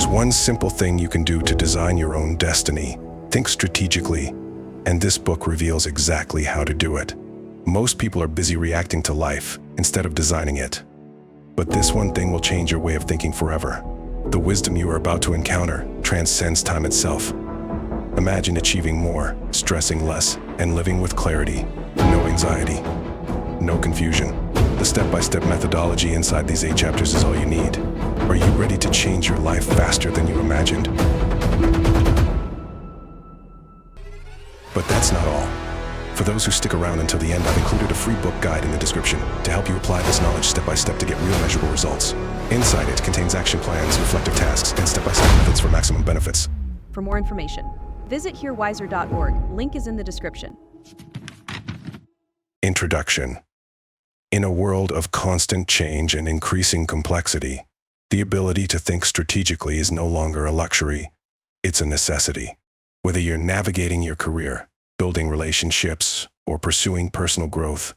There's one simple thing you can do to design your own destiny. Think strategically, and this book reveals exactly how to do it. Most people are busy reacting to life instead of designing it. But this one thing will change your way of thinking forever. The wisdom you are about to encounter transcends time itself. Imagine achieving more, stressing less, and living with clarity. No anxiety, no confusion. The step-by-step methodology inside these 8 chapters is all you need. Are you ready to change your life faster than you imagined? But that's not all. For those who stick around until the end, I've included a free book guide in the description to help you apply this knowledge step-by-step to get real measurable results. Inside it contains action plans, reflective tasks, and step-by-step methods for maximum benefits. For more information, visit hearwiser.org. Link is in the description. Introduction. In a world of constant change and increasing complexity, the ability to think strategically is no longer a luxury, it's a necessity. Whether you're navigating your career, building relationships, or pursuing personal growth,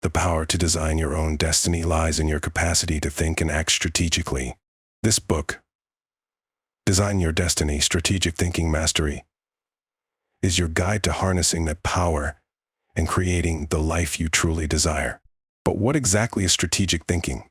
the power to design your own destiny lies in your capacity to think and act strategically. This book, Design Your Destiny: Strategic Thinking Mastery, is your guide to harnessing that power and creating the life you truly desire. But what exactly is strategic thinking?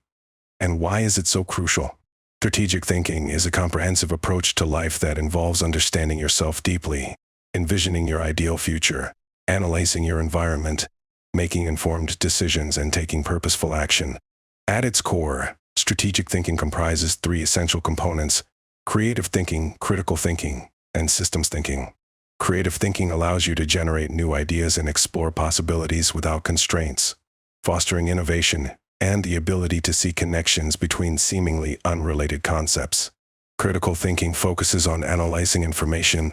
And why is it so crucial? Strategic thinking is a comprehensive approach to life that involves understanding yourself deeply, envisioning your ideal future, analyzing your environment, making informed decisions, and taking purposeful action. At its core, strategic thinking comprises 3 essential components: creative thinking, critical thinking, and systems thinking. Creative thinking allows you to generate new ideas and explore possibilities without constraints, fostering innovation and the ability to see connections between seemingly unrelated concepts. Critical thinking focuses on analyzing information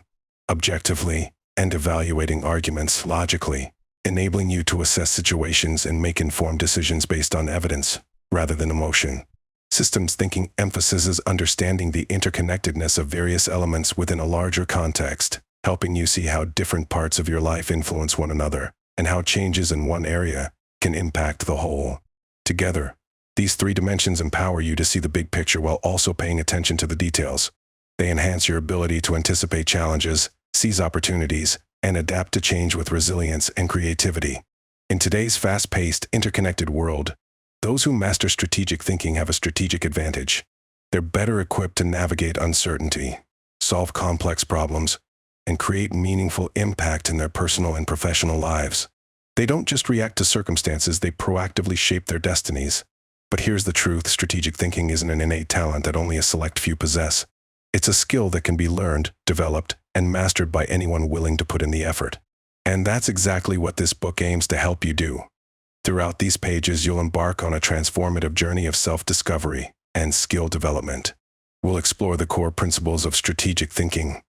objectively and evaluating arguments logically, enabling you to assess situations and make informed decisions based on evidence rather than emotion. Systems thinking emphasizes understanding the interconnectedness of various elements within a larger context, helping you see how different parts of your life influence one another and how changes in one area can impact the whole. Together, these 3 dimensions empower you to see the big picture while also paying attention to the details. They enhance your ability to anticipate challenges, seize opportunities, and adapt to change with resilience and creativity. In today's fast-paced, interconnected world, those who master strategic thinking have a strategic advantage. They're better equipped to navigate uncertainty, solve complex problems, and create meaningful impact in their personal and professional lives. They don't just react to circumstances, they proactively shape their destinies. But here's the truth: strategic thinking isn't an innate talent that only a select few possess. It's a skill that can be learned, developed, and mastered by anyone willing to put in the effort. And that's exactly what this book aims to help you do. Throughout these pages, you'll embark on a transformative journey of self-discovery and skill development. We'll explore the core principles of strategic thinking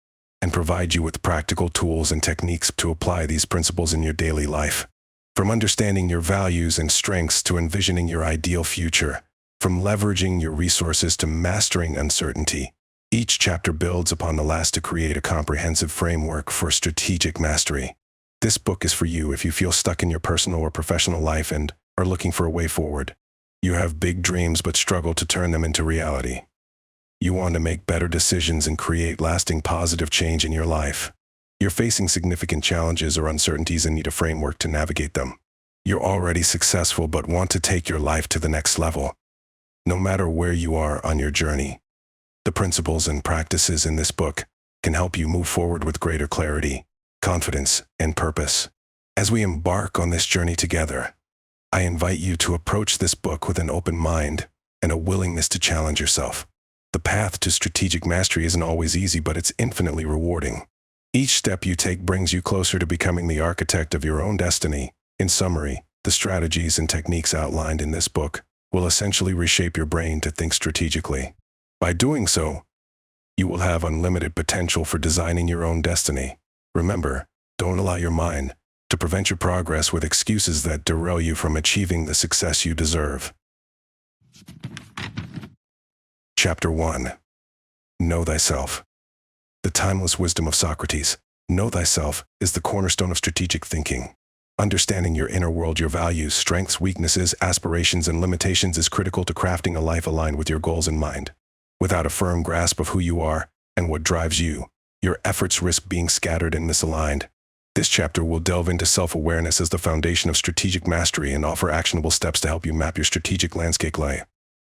and provide you with practical tools and techniques to apply these principles in your daily life. From understanding your values and strengths to envisioning your ideal future, from leveraging your resources to mastering uncertainty, each chapter builds upon the last to create a comprehensive framework for strategic mastery. This book is for you if you feel stuck in your personal or professional life and are looking for a way forward. You have big dreams but struggle to turn them into reality. You want to make better decisions and create lasting positive change in your life. You're facing significant challenges or uncertainties and need a framework to navigate them. You're already successful but want to take your life to the next level. No matter where you are on your journey, the principles and practices in this book can help you move forward with greater clarity, confidence, and purpose. As we embark on this journey together, I invite you to approach this book with an open mind and a willingness to challenge yourself. The path to strategic mastery isn't always easy, but it's infinitely rewarding. Each step you take brings you closer to becoming the architect of your own destiny. In summary, the strategies and techniques outlined in this book will essentially reshape your brain to think strategically. By doing so, you will have unlimited potential for designing your own destiny. Remember, don't allow your mind to prevent your progress with excuses that derail you from achieving the success you deserve. Chapter 1. Know Thyself. The timeless wisdom of Socrates. Know thyself is the cornerstone of strategic thinking. Understanding your inner world, your values, strengths, weaknesses, aspirations, and limitations is critical to crafting a life aligned with your goals in mind. Without a firm grasp of who you are and what drives you, your efforts risk being scattered and misaligned. This chapter will delve into self-awareness as the foundation of strategic mastery and offer actionable steps to help you map your strategic landscape.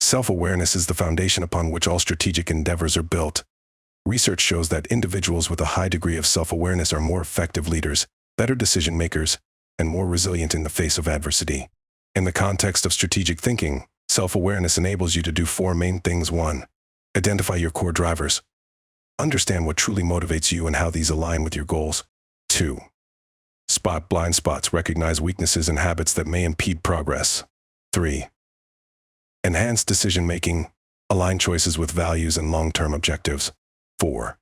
Self-awareness is the foundation upon which all strategic endeavors are built. Research shows that individuals with a high degree of self-awareness are more effective leaders, better decision-makers, and more resilient in the face of adversity. In the context of strategic thinking, self-awareness enables you to do four main things. 1. Identify your core drivers. Understand what truly motivates you and how these align with your goals. 2. Spot blind spots. Recognize weaknesses and habits that may impede progress. 3. Enhance decision-making. Align choices with values and long-term objectives. 4.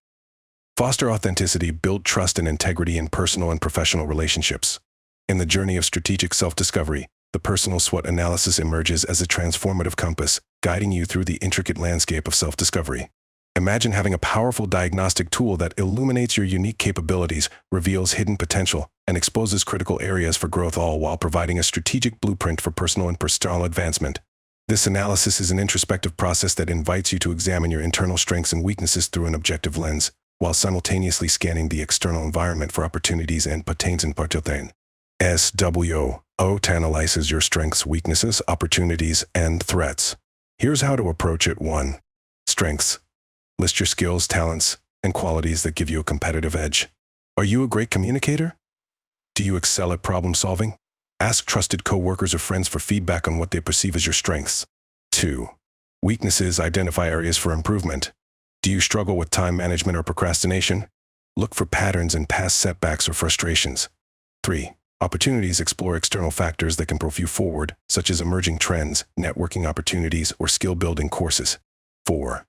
Foster authenticity. Build trust and integrity in personal and professional relationships. In the journey of strategic self-discovery, the personal SWOT analysis emerges as a transformative compass, guiding you through the intricate landscape of self-discovery. Imagine having a powerful diagnostic tool that illuminates your unique capabilities, reveals hidden potential, and exposes critical areas for growth, all while providing a strategic blueprint for personal and professional advancement. This analysis is an introspective process that invites you to examine your internal strengths and weaknesses through an objective lens, while simultaneously scanning the external environment for opportunities and potential. SWOT analyzes your strengths, weaknesses, opportunities, and threats. Here's how to approach it. 1. Strengths. List your skills, talents, and qualities that give you a competitive edge. Are you a great communicator? Do you excel at problem solving? Ask trusted coworkers or friends for feedback on what they perceive as your strengths. 2. Weaknesses. Identify areas for improvement. Do you struggle with time management or procrastination? Look for patterns in past setbacks or frustrations. 3. Opportunities. Explore external factors that can propel you forward, such as emerging trends, networking opportunities, or skill-building courses. 4.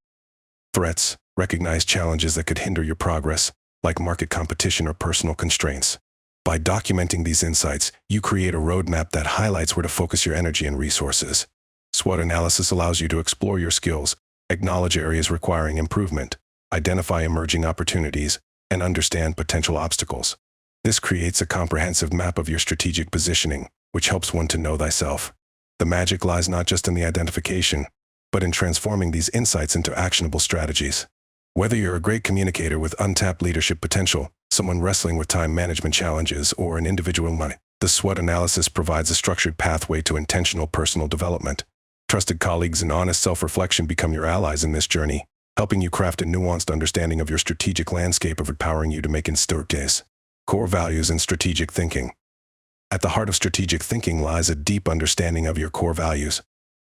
Threats. Recognize challenges that could hinder your progress, like market competition or personal constraints. By documenting these insights, you create a roadmap that highlights where to focus your energy and resources. SWOT analysis allows you to explore your skills, acknowledge areas requiring improvement, identify emerging opportunities, and understand potential obstacles. This creates a comprehensive map of your strategic positioning, which helps one to know thyself. The magic lies not just in the identification, but in transforming these insights into actionable strategies. Whether you're a great communicator with untapped leadership potential, someone wrestling with time management challenges, or an individual, the SWOT analysis provides a structured pathway to intentional personal development. Trusted colleagues and honest self-reflection become your allies in this journey, helping you craft a nuanced understanding of your strategic landscape, of empowering you to make inspired days. Core values and strategic thinking. At the heart of strategic thinking lies a deep understanding of your core values.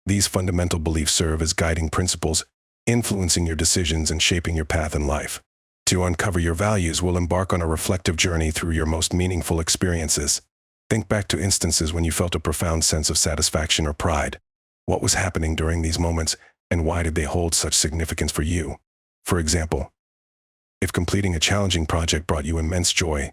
These fundamental beliefs serve as guiding principles, influencing your decisions and shaping your path in life. To uncover your values, we'll embark on a reflective journey through your most meaningful experiences. Think back to instances when you felt a profound sense of satisfaction or pride. What was happening during these moments, and why did they hold such significance for you? For example, if completing a challenging project brought you immense joy,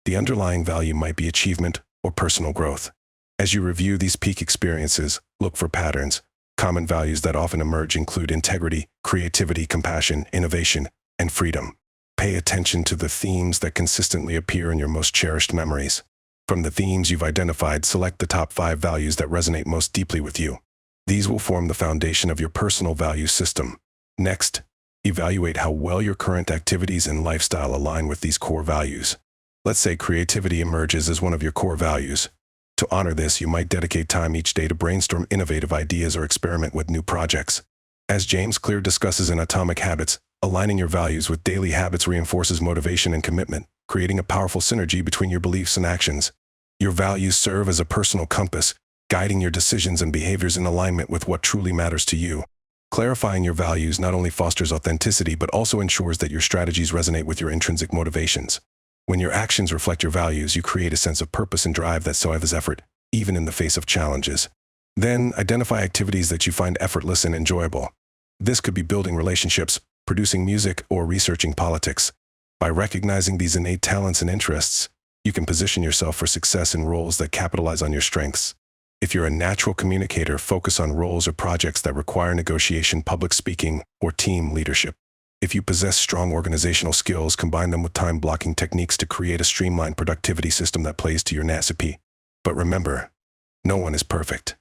the underlying value might be achievement or personal growth. As you review these peak experiences, look for patterns. Common values that often emerge include integrity, creativity, compassion, innovation, and freedom. Pay attention to the themes that consistently appear in your most cherished memories. From the themes you've identified, select the top 5 values that resonate most deeply with you. These will form the foundation of your personal value system. Next, evaluate how well your current activities and lifestyle align with these core values. Let's say creativity emerges as one of your core values. To honor this, you might dedicate time each day to brainstorm innovative ideas or experiment with new projects. As James Clear discusses in Atomic Habits, aligning your values with daily habits reinforces motivation and commitment, creating a powerful synergy between your beliefs and actions. Your values serve as a personal compass, guiding your decisions and behaviors in alignment with what truly matters to you. Clarifying your values not only fosters authenticity but also ensures that your strategies resonate with your intrinsic motivations. When your actions reflect your values, you create a sense of purpose and drive that drives effort, even in the face of challenges. Then, identify activities that you find effortless and enjoyable. This could be building relationships, producing music, or researching politics. By recognizing these innate talents and interests, you can position yourself for success in roles that capitalize on your strengths. If you're a natural communicator, focus on roles or projects that require negotiation, public speaking, or team leadership. If you possess strong organizational skills, combine them with time-blocking techniques to create a streamlined productivity system that plays to your recipe. But remember, no one is perfect.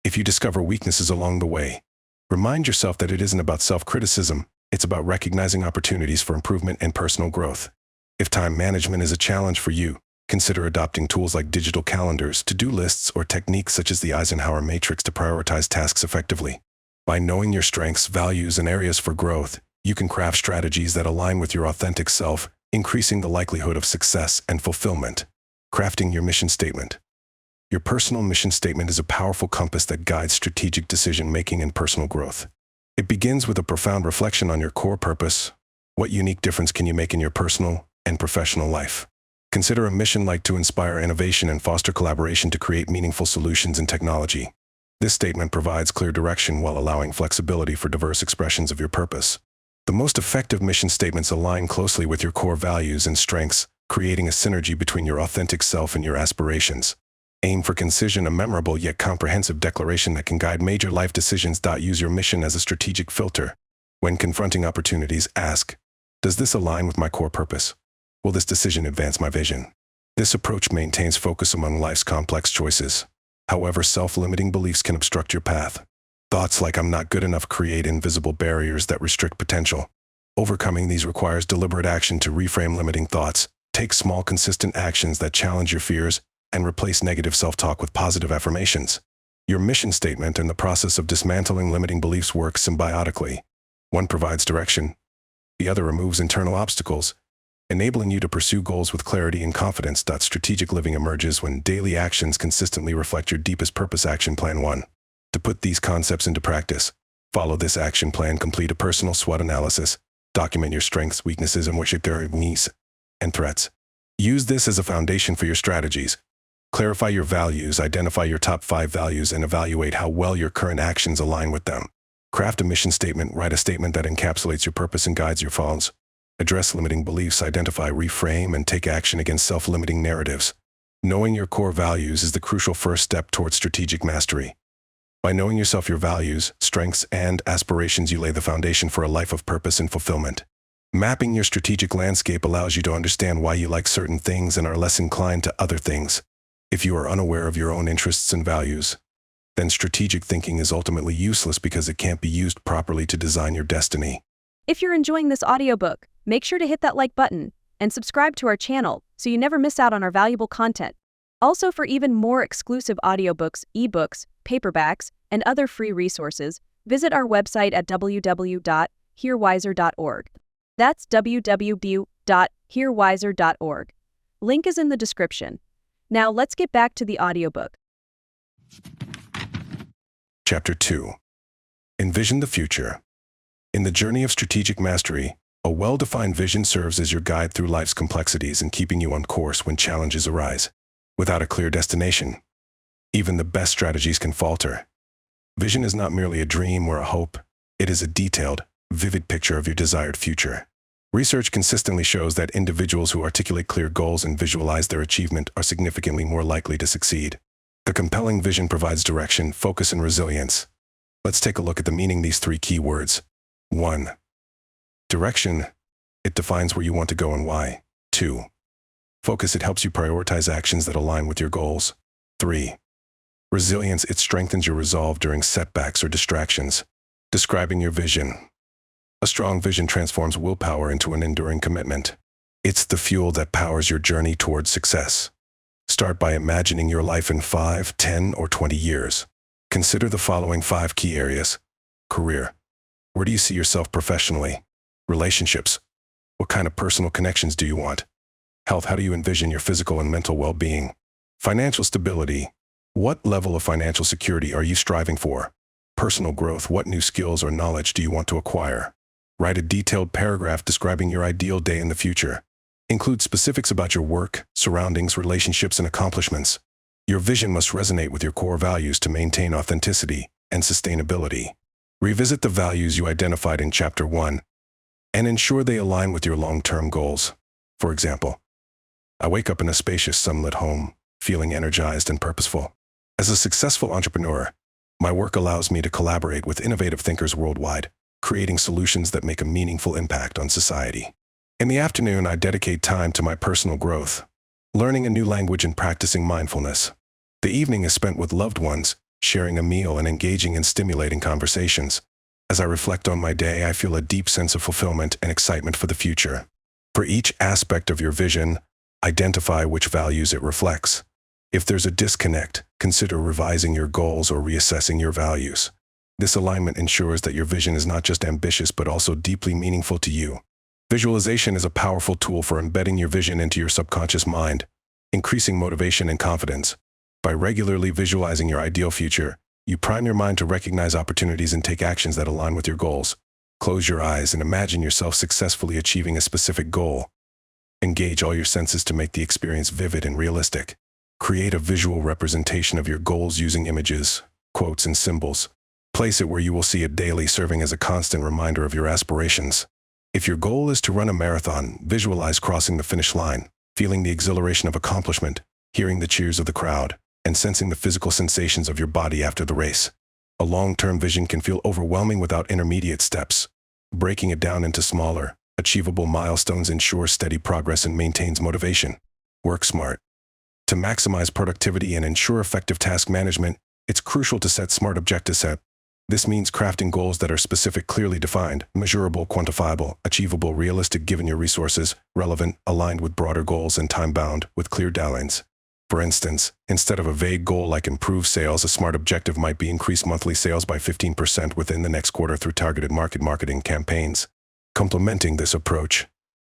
If you discover weaknesses along the way, Remind yourself that it isn't about self-criticism, it's about recognizing opportunities for improvement and personal growth. If time management is a challenge for you, consider adopting tools like digital calendars, to-do lists, or techniques such as the Eisenhower matrix to prioritize tasks effectively. By knowing your strengths, values, and areas for growth, you can craft strategies that align with your authentic self, increasing the likelihood of success and fulfillment. Crafting your mission statement. Your personal mission statement is a powerful compass that guides strategic decision-making and personal growth. It begins with a profound reflection on your core purpose. What unique difference can you make in your personal and professional life? Consider a mission like to inspire innovation and foster collaboration to create meaningful solutions in technology. This statement provides clear direction while allowing flexibility for diverse expressions of your purpose. The most effective mission statements align closely with your core values and strengths, creating a synergy between your authentic self and your aspirations. Aim for concision, a memorable yet comprehensive declaration that can guide major life decisions. Use your mission as a strategic filter. When confronting opportunities, ask, does this align with my core purpose? Will this decision advance my vision? This approach maintains focus among life's complex choices. However, self-limiting beliefs can obstruct your path. Thoughts like "I'm not good enough" create invisible barriers that restrict potential. Overcoming these requires deliberate action to reframe limiting thoughts. Take small, consistent actions that challenge your fears and replace negative self-talk with positive affirmations. Your mission statement and the process of dismantling limiting beliefs work symbiotically. One provides direction, the other removes internal obstacles, enabling you to pursue goals with clarity and confidence. Strategic living emerges when daily actions consistently reflect your deepest purpose. Action Plan 1. To put these concepts into practice, follow this action plan. Complete a personal SWOT analysis. Document your strengths, weaknesses, and what their needs and threats. Use this as a foundation for your strategies. Clarify your values, identify your top 5 values, and evaluate how well your current actions align with them. Craft a mission statement. Write a statement that encapsulates your purpose and guides your falls. Address limiting beliefs, identify, reframe, and take action against self-limiting narratives. Knowing your core values is the crucial first step towards strategic mastery. By knowing yourself, your values, strengths, and aspirations, you lay the foundation for a life of purpose and fulfillment. Mapping your strategic landscape allows you to understand why you like certain things and are less inclined to other things. If you are unaware of your own interests and values, then strategic thinking is ultimately useless because it can't be used properly to design your destiny. If you're enjoying this audiobook, make sure to hit that like button and subscribe to our channel so you never miss out on our valuable content. Also, for even more exclusive audiobooks, ebooks, paperbacks, and other free resources, visit our website at www.hearwiser.org. That's www.hearwiser.org. Link is in the description. Now let's get back to the audiobook. Chapter 2. Envision the future. In the journey of strategic mastery, a well-defined vision serves as your guide through life's complexities and keeping you on course when challenges arise. Without a clear destination, even the best strategies can falter. Vision is not merely a dream or a hope, it is a detailed, vivid picture of your desired future. Research consistently shows that individuals who articulate clear goals and visualize their achievement are significantly more likely to succeed. The compelling vision provides direction, focus, and resilience. Let's take a look at the meaning of these 3 key words. 1. Direction. It defines where you want to go and why. 2. Focus. It helps you prioritize actions that align with your goals. 3. Resilience. It strengthens your resolve during setbacks or distractions. Describing your vision. A strong vision transforms willpower into an enduring commitment. It's the fuel that powers your journey towards success. Start by imagining your life in 5, 10, or 20 years. Consider the following 5 key areas. Career. Where do you see yourself professionally? Relationships. What kind of personal connections do you want? Health. How do you envision your physical and mental well-being? Financial stability. What level of financial security are you striving for? Personal growth. What new skills or knowledge do you want to acquire? Write a detailed paragraph describing your ideal day in the future. Include specifics about your work, surroundings, relationships, and accomplishments. Your vision must resonate with your core values to maintain authenticity and sustainability. Revisit the values you identified in Chapter 1 and ensure they align with your long-term goals. For example, I wake up in a spacious, sunlit home, feeling energized and purposeful. As a successful entrepreneur, my work allows me to collaborate with innovative thinkers worldwide, creating solutions that make a meaningful impact on society. In the afternoon, I dedicate time to my personal growth, learning a new language and practicing mindfulness. The evening is spent with loved ones, sharing a meal and engaging in stimulating conversations. As I reflect on my day, I feel a deep sense of fulfillment and excitement for the future. For each aspect of your vision, identify which values it reflects. If there's a disconnect, consider revising your goals or reassessing your values. This alignment ensures that your vision is not just ambitious but also deeply meaningful to you. Visualization is a powerful tool for embedding your vision into your subconscious mind, increasing motivation and confidence. By regularly visualizing your ideal future, you prime your mind to recognize opportunities and take actions that align with your goals. Close your eyes and imagine yourself successfully achieving a specific goal. Engage all your senses to make the experience vivid and realistic. Create a visual representation of your goals using images, quotes, and symbols. Place it where you will see it daily, serving as a constant reminder of your aspirations. If your goal is to run a marathon, visualize crossing the finish line, feeling the exhilaration of accomplishment, hearing the cheers of the crowd, and sensing the physical sensations of your body after the race. A long-term vision can feel overwhelming without intermediate steps. Breaking it down into smaller, achievable milestones ensures steady progress and maintains motivation. Work smart. To maximize productivity and ensure effective task management, it's crucial to set smart objectives. This means crafting goals that are specific, clearly defined, measurable, quantifiable, achievable, realistic given your resources, relevant, aligned with broader goals, and time-bound, with clear deadlines. For instance, instead of a vague goal like improve sales, a smart objective might be increase monthly sales by 15% within the next quarter through targeted marketing campaigns. Complementing this approach,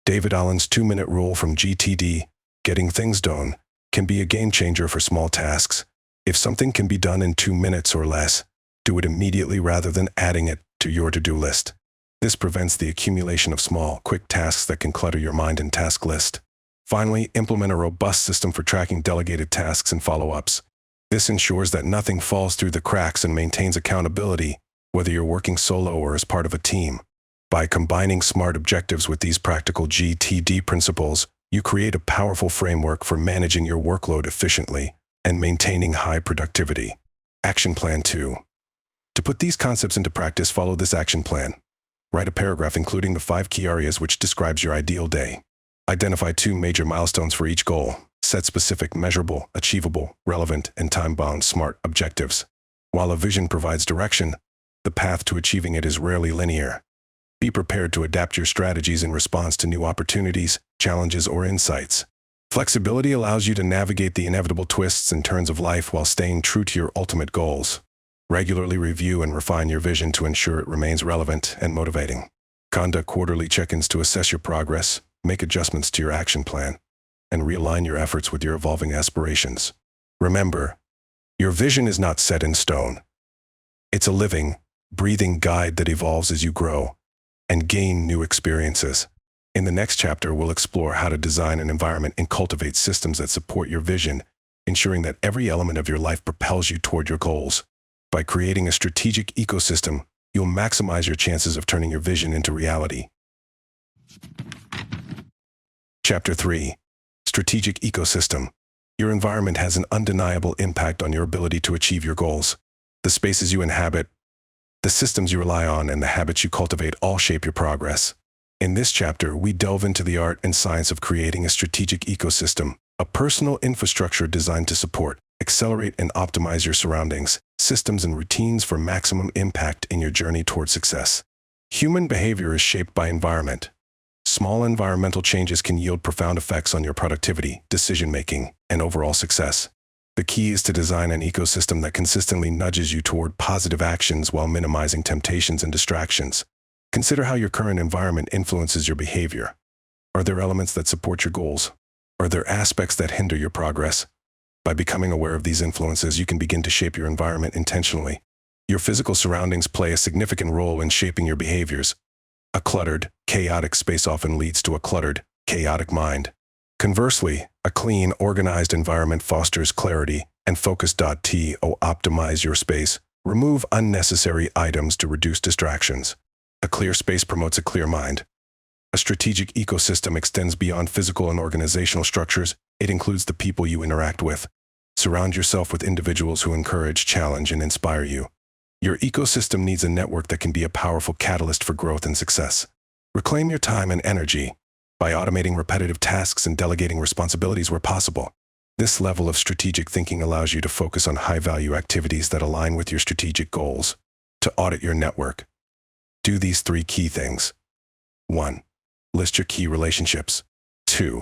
David Allen's 2-minute rule from GTD, getting things done, can be a game changer for small tasks. If something can be done in 2 minutes or less, do it immediately rather than adding it to your to-do list. This prevents the accumulation of small, quick tasks that can clutter your mind and task list. Finally, implement a robust system for tracking delegated tasks and follow-ups. This ensures that nothing falls through the cracks and maintains accountability, whether you're working solo or as part of a team. By combining SMART objectives with these practical GTD principles, you create a powerful framework for managing your workload efficiently and maintaining high productivity. Action Plan 2. To put these concepts into practice, follow this action plan. Write a paragraph including the 5 key areas which describes your ideal day. Identify 2 major milestones for each goal. Set specific, measurable, achievable, relevant, and time-bound SMART objectives. While a vision provides direction, the path to achieving it is rarely linear. Be prepared to adapt your strategies in response to new opportunities, challenges, or insights. Flexibility allows you to navigate the inevitable twists and turns of life while staying true to your ultimate goals. Regularly review and refine your vision to ensure it remains relevant and motivating. Conduct quarterly check-ins to assess your progress, make adjustments to your action plan, and realign your efforts with your evolving aspirations. Remember, your vision is not set in stone. It's a living, breathing guide that evolves as you grow and gain new experiences. In the next chapter, we'll explore how to design an environment and cultivate systems that support your vision, ensuring that every element of your life propels you toward your goals. By creating a strategic ecosystem, you'll maximize your chances of turning your vision into reality. Chapter 3. Strategic Ecosystem. Your environment has an undeniable impact on your ability to achieve your goals. The spaces you inhabit, the systems you rely on, and the habits you cultivate all shape your progress. In this chapter, we delve into the art and science of creating a strategic ecosystem, a personal infrastructure designed to support, accelerate, and optimize your surroundings, systems, and routines for maximum impact in your journey toward success. Human behavior is shaped by environment. Small environmental changes can yield profound effects on your productivity, decision-making, and overall success. The key is to design an ecosystem that consistently nudges you toward positive actions while minimizing temptations and distractions. Consider how your current environment influences your behavior. Are there elements that support your goals? Are there aspects that hinder your progress? By becoming aware of these influences, you can begin to shape your environment intentionally. Your physical surroundings play a significant role in shaping your behaviors. A cluttered, chaotic space often leads to a cluttered, chaotic mind. Conversely, a clean, organized environment fosters clarity and focus. To optimize your space, remove unnecessary items to reduce distractions. A clear space promotes a clear mind. A strategic ecosystem extends beyond physical and organizational structures. It includes the people you interact with. Surround yourself with individuals who encourage, challenge, and inspire you. Your ecosystem needs a network that can be a powerful catalyst for growth and success. Reclaim your time and energy by automating repetitive tasks and delegating responsibilities where possible. This level of strategic thinking allows you to focus on high-value activities that align with your strategic goals. To audit your network, Do these 3 key things. 1. List your key relationships. 2.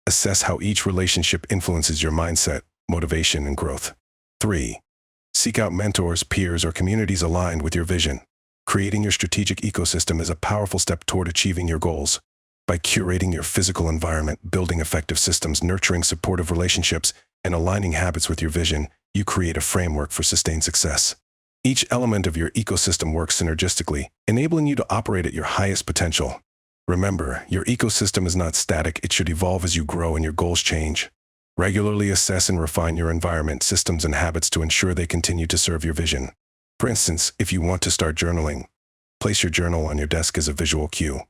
Assess how each relationship influences your mindset, motivation, and growth. 3. Seek out mentors, peers, or communities aligned with your vision. Creating your strategic ecosystem is a powerful step toward achieving your goals. By curating your physical environment, building effective systems, nurturing supportive relationships, and aligning habits with your vision, you create a framework for sustained success. Each element of your ecosystem works synergistically, enabling you to operate at your highest potential. Remember, your ecosystem is not static. It should evolve as you grow and your goals change. Regularly assess and refine your environment, systems, and habits to ensure they continue to serve your vision. For instance, if you want to start journaling, place your journal on your desk as a visual cue.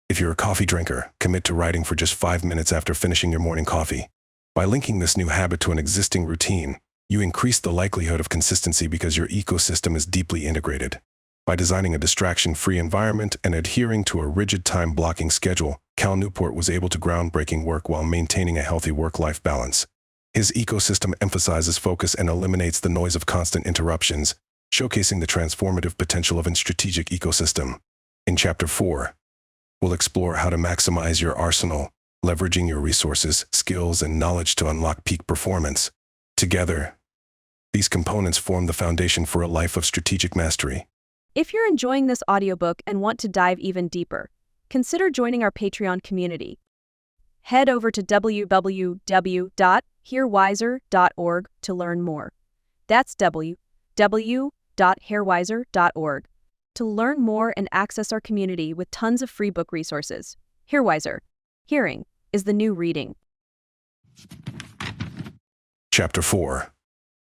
If you're a coffee drinker, commit to writing for just 5 minutes after finishing your morning coffee. By linking this new habit to an existing routine, you increase the likelihood of consistency because your ecosystem is deeply integrated. By designing a distraction-free environment and adhering to a rigid time-blocking schedule, Cal Newport was able to groundbreaking work while maintaining a healthy work-life balance. His ecosystem emphasizes focus and eliminates the noise of constant interruptions, showcasing the transformative potential of a strategic ecosystem. In Chapter 4, we'll explore how to maximize your arsenal, leveraging your resources, skills, and knowledge to unlock peak performance. Together, these components form the foundation for a life of strategic mastery. If you're enjoying this audiobook and want to dive even deeper, consider joining our Patreon community. Head over to www.hearwiser.org to learn more. That's www.hearwiser.org to learn more and access our community with tons of free book resources. Hearwiser. Hearing is the new reading. Chapter 4.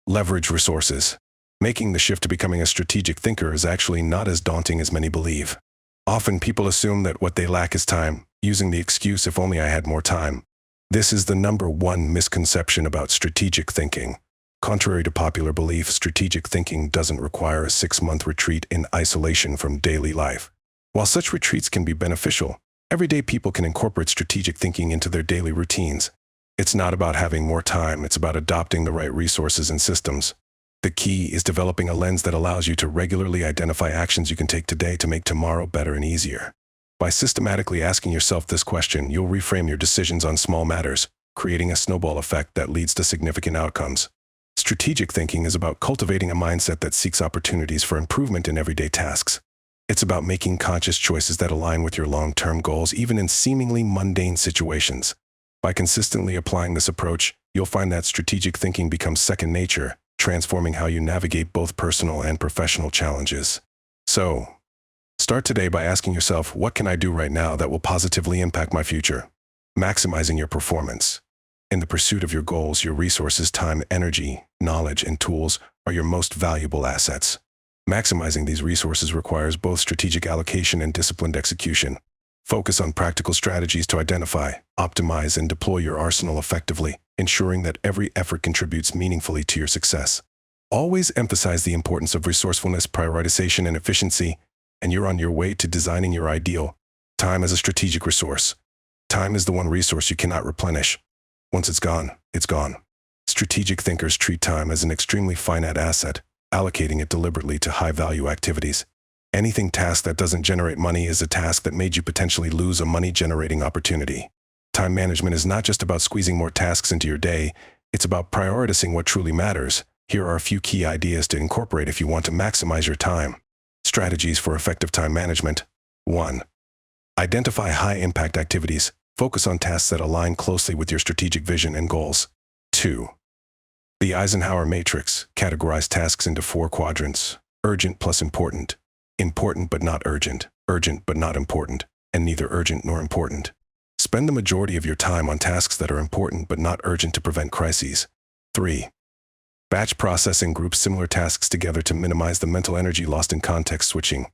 Leverage resources. Making the shift to becoming a strategic thinker is actually not as daunting as many believe. Often people assume that what they lack is time, using the excuse, "if only I had more time." This is the number one misconception about strategic thinking. Contrary to popular belief, strategic thinking doesn't require a 6-month retreat in isolation from daily life. While such retreats can be beneficial, everyday people can incorporate strategic thinking into their daily routines. It's not about having more time, it's about adopting the right resources and systems. The key is developing a lens that allows you to regularly identify actions you can take today to make tomorrow better and easier. By systematically asking yourself this question, you'll reframe your decisions on small matters, creating a snowball effect that leads to significant outcomes. Strategic thinking is about cultivating a mindset that seeks opportunities for improvement in everyday tasks. It's about making conscious choices that align with your long-term goals, even in seemingly mundane situations. By consistently applying this approach, you'll find that strategic thinking becomes second nature, transforming how you navigate both personal and professional challenges. So, start today by asking yourself, what can I do right now that will positively impact my future? Maximizing your performance. In the pursuit of your goals, your resources, time, energy, knowledge, and tools are your most valuable assets. Maximizing these resources requires both strategic allocation and disciplined execution. Focus on practical strategies to identify, optimize, and deploy your arsenal effectively, ensuring that every effort contributes meaningfully to your success. Always emphasize the importance of resourcefulness, prioritization, and efficiency, and you're on your way to designing your ideal. Time as a strategic resource. Time is the one resource you cannot replenish. Once it's gone, it's gone. Strategic thinkers treat time as an extremely finite asset, allocating it deliberately to high-value activities. Anything task that doesn't generate money is a task that made you potentially lose a money-generating opportunity. Time management is not just about squeezing more tasks into your day, it's about prioritizing what truly matters. Here are a few key ideas to incorporate if you want to maximize your time. Strategies for effective time management. 1. Identify high-impact activities. Focus on tasks that align closely with your strategic vision and goals. 2. The Eisenhower Matrix. Categorize tasks into 4 quadrants. Urgent plus important. Important but not urgent. Urgent but not important. And neither urgent nor important. Spend the majority of your time on tasks that are important but not urgent to prevent crises. 3. Batch process and group similar tasks together to minimize the mental energy lost in context switching.